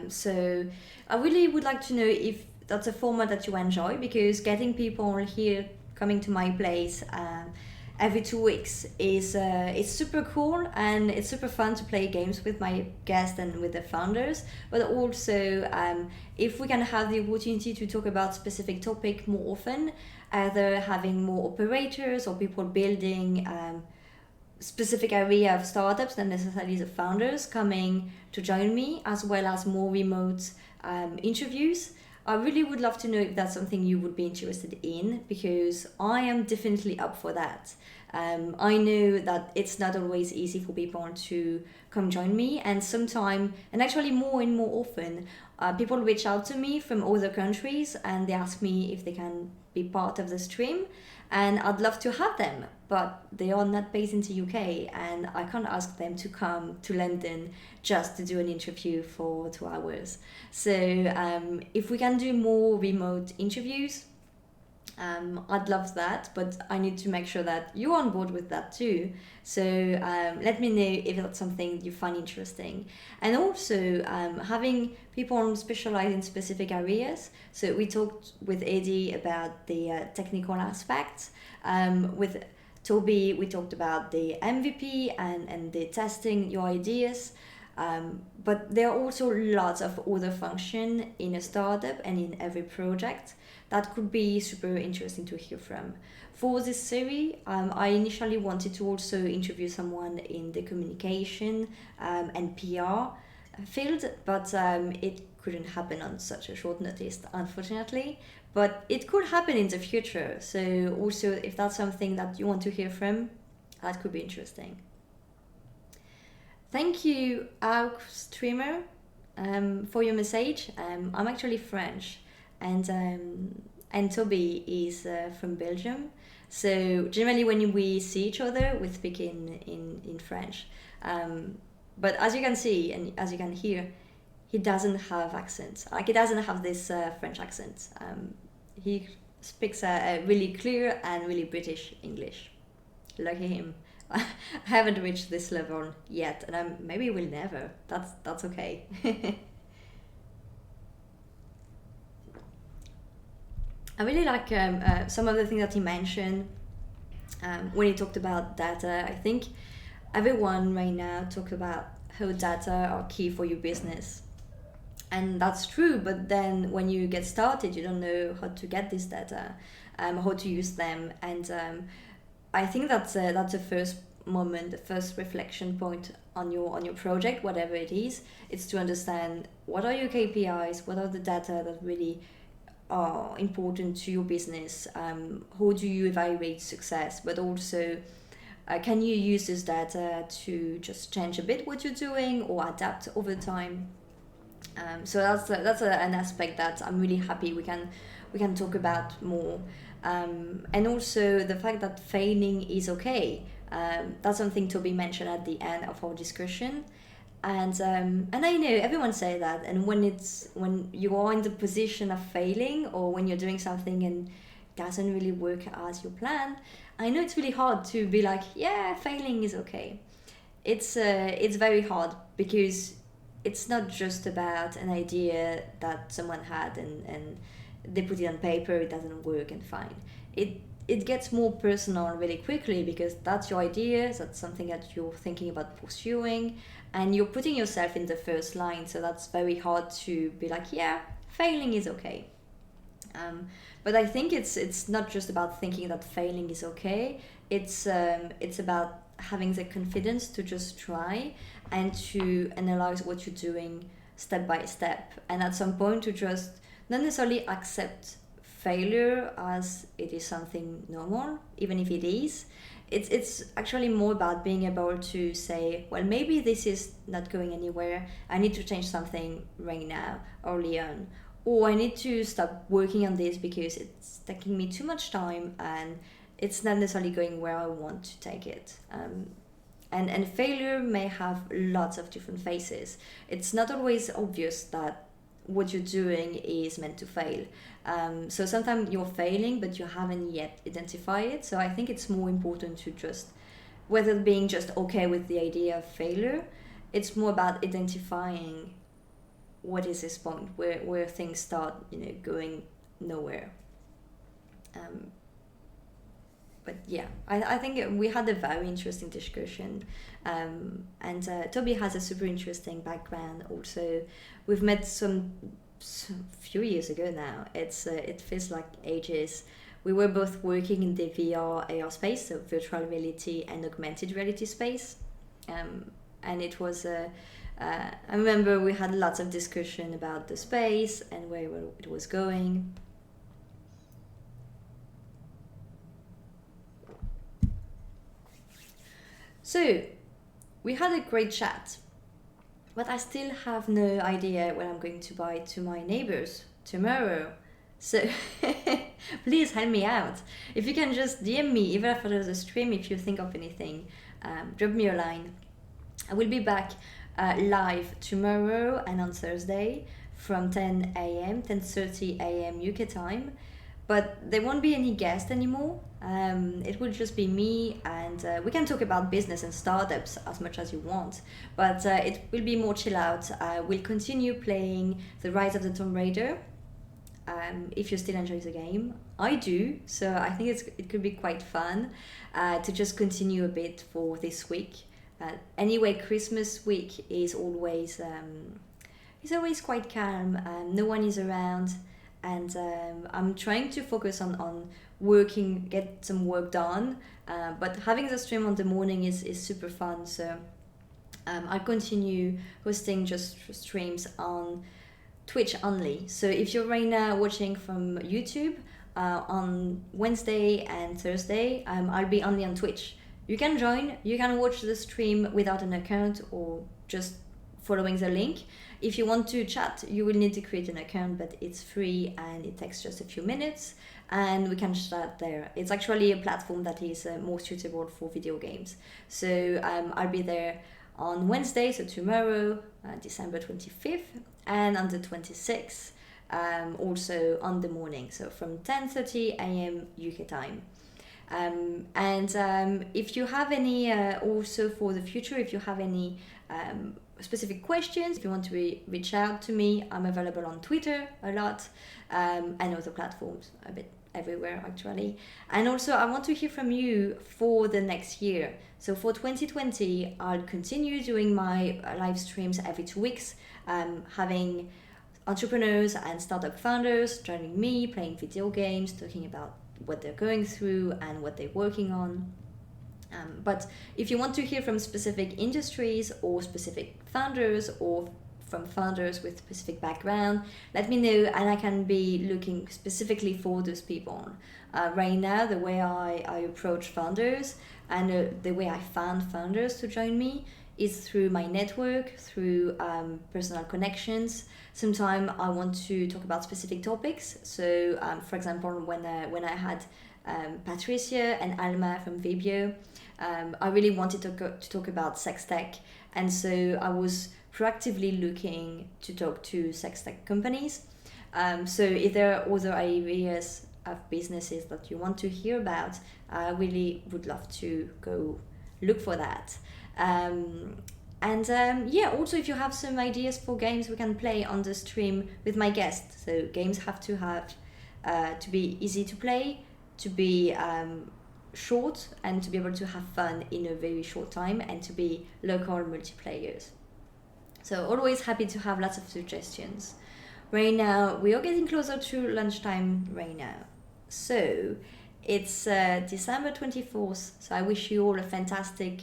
So I really would like to know if that's a format that you enjoy, because getting people here coming to my place every 2 weeks is it's super cool, and it's super fun to play games with my guests and with the founders. But also, if we can have the opportunity to talk about specific topic more often, either having more operators or people building specific area of startups, not necessarily the founders, coming to join me, as well as more remote interviews. I really would love to know if that's something you would be interested in, because I am definitely up for that. I know that it's not always easy for people to come join me, and sometimes, and actually more and more often, people reach out to me from other countries and they ask me if they can be part of the stream, and I'd love to have them, but they are not based in the UK, and I can't ask them to come to London just to do an interview for 2 hours. So if we can do more remote interviews, I'd love that, but I need to make sure that you're on board with that too. So let me know if that's something you find interesting. And also having people specialize in specific areas. So we talked with Eddie about the technical aspects. With Toby, we talked about the MVP and the testing your ideas. But there are also lots of other functions in a startup and in every project that could be super interesting to hear from. For this series, I initially wanted to also interview someone in the communication and PR field, but it couldn't happen on such a short notice, unfortunately. But it could happen in the future. So also, if that's something that you want to hear from, that could be interesting. Thank you, our streamer, for your message. I'm actually French, and Toby is from Belgium. So generally, when we see each other, we speak in French. But as you can see and as you can hear, he doesn't have accent. Like, he doesn't have this French accent. He speaks a really clear and really British English. Lucky him. I haven't reached this level yet, and maybe will never. That's okay. I really like some of the things that he mentioned when he talked about data. I think everyone right now talks about how data are key for your business. And that's true, but then when you get started, you don't know how to get this data, how to use them. And I think that's the first moment, the first reflection point on your project, whatever it is. It's to understand what are your KPIs, what are the data that really are important to your business, how do you evaluate success, but also can you use this data to just change a bit what you're doing or adapt over time. So that's an aspect that I'm really happy we can talk about more. And also the fact that failing is okay. That's something Toby mentioned at the end of our discussion. And I know everyone say that, and when you are in the position of failing, or when you're doing something and doesn't really work as you plan, I know it's really hard to be like, yeah, failing is okay. It's very hard, because it's not just about an idea that someone had and they put it on paper, it doesn't work, and fine. It gets more personal really quickly, because that's your idea, that's something that you're thinking about pursuing, and you're putting yourself in the first line, so that's very hard to be like, yeah, failing is okay. But I think it's not just about thinking that failing is okay, it's about having the confidence to just try and to analyze what you're doing step by step, and at some point to just not necessarily accept failure as it is something normal, even if it is. It's actually more about being able to say, well, maybe this is not going anywhere, I need to change something right now, early on, or I need to stop working on this because it's taking me too much time and it's not necessarily going where I want to take it. And failure may have lots of different faces. It's not always obvious that what you're doing is meant to fail. So sometimes you're failing, but you haven't yet identified it. So I think it's more important to just, whether being just okay with the idea of failure, it's more about identifying what is this point where things start, going nowhere. But yeah, I think we had a very interesting discussion, and Toby has a super interesting background also. We've met some few years ago now. It feels like ages. We were both working in the VR AR space, so virtual reality and augmented reality space, and it was I remember we had lots of discussion about the space and where it was going. So, we had a great chat, but I still have no idea what I'm going to buy to my neighbors tomorrow. So, please help me out. If you can just DM me, even after the stream, if you think of anything, drop me a line. I will be back live tomorrow and on Thursday from 10 a.m., 10:30 a.m. UK time. But there won't be any guests anymore. It will just be me, and we can talk about business and startups as much as you want, but it will be more chill out. We'll continue playing The Rise of the Tomb Raider. If you still enjoy the game, I do, so I think it could be quite fun to just continue a bit for this week. Anyway, Christmas week is always quite calm. No one is around. And I'm trying to focus on working, get some work done, but having the stream on the morning is super fun. So I'll continue hosting just streams on Twitch only. So if you're right now watching from YouTube, on Wednesday and Thursday, I'll be only on Twitch. You can join, you can watch the stream without an account or just following the link. If you want to chat, you will need to create an account, but it's free and it takes just a few minutes and we can chat there. It's actually a platform that is more suitable for video games. So I'll be there on Wednesday, so tomorrow, December 25th, and on the 26th, also on the morning, so from 10:30 a.m. UK time. If you have any, also for the future, if you have any specific questions, if you want to reach out to me, I'm available on Twitter a lot, and other platforms, a bit everywhere actually. And also I want to hear from you for the next year. So for 2020, I'll continue doing my live streams every 2 weeks, having entrepreneurs and startup founders joining me, playing video games, talking about what they're going through and what they're working on. But if you want to hear from specific industries or specific founders or from founders with specific background, let me know and I can be looking specifically for those people. Right now, the way I approach founders and the way I found founders to join me is through my network, through personal connections. Sometimes I want to talk about specific topics. So, for example, when I had Patricia and Alma from Vibio, I really wanted to talk about sex tech, and so I was proactively looking to talk to sex tech companies. So if there are other areas of businesses that you want to hear about, I really would love to go look for that. Also if you have some ideas for games we can play on the stream with my guests. So games have to be easy to play, to be short, and to be able to have fun in a very short time, and to be local multiplayers. So always happy to have lots of suggestions. Right now we are getting closer to lunchtime right now, so it's December 24th, so I wish you all a fantastic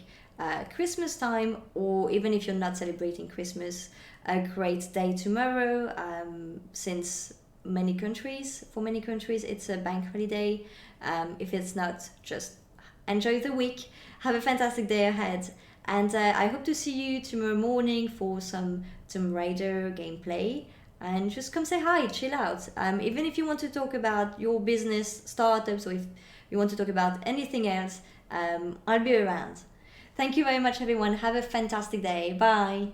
Christmas time, or even if you're not celebrating Christmas, a great day tomorrow, since for many countries it's a bank holiday. If it's not, just enjoy the week, have a fantastic day ahead, and I hope to see you tomorrow morning for some Tomb Raider gameplay, and just come say hi, chill out. Even if you want to talk about your business, startups, or if you want to talk about anything else, I'll be around. Thank you very much everyone, have a fantastic day, bye.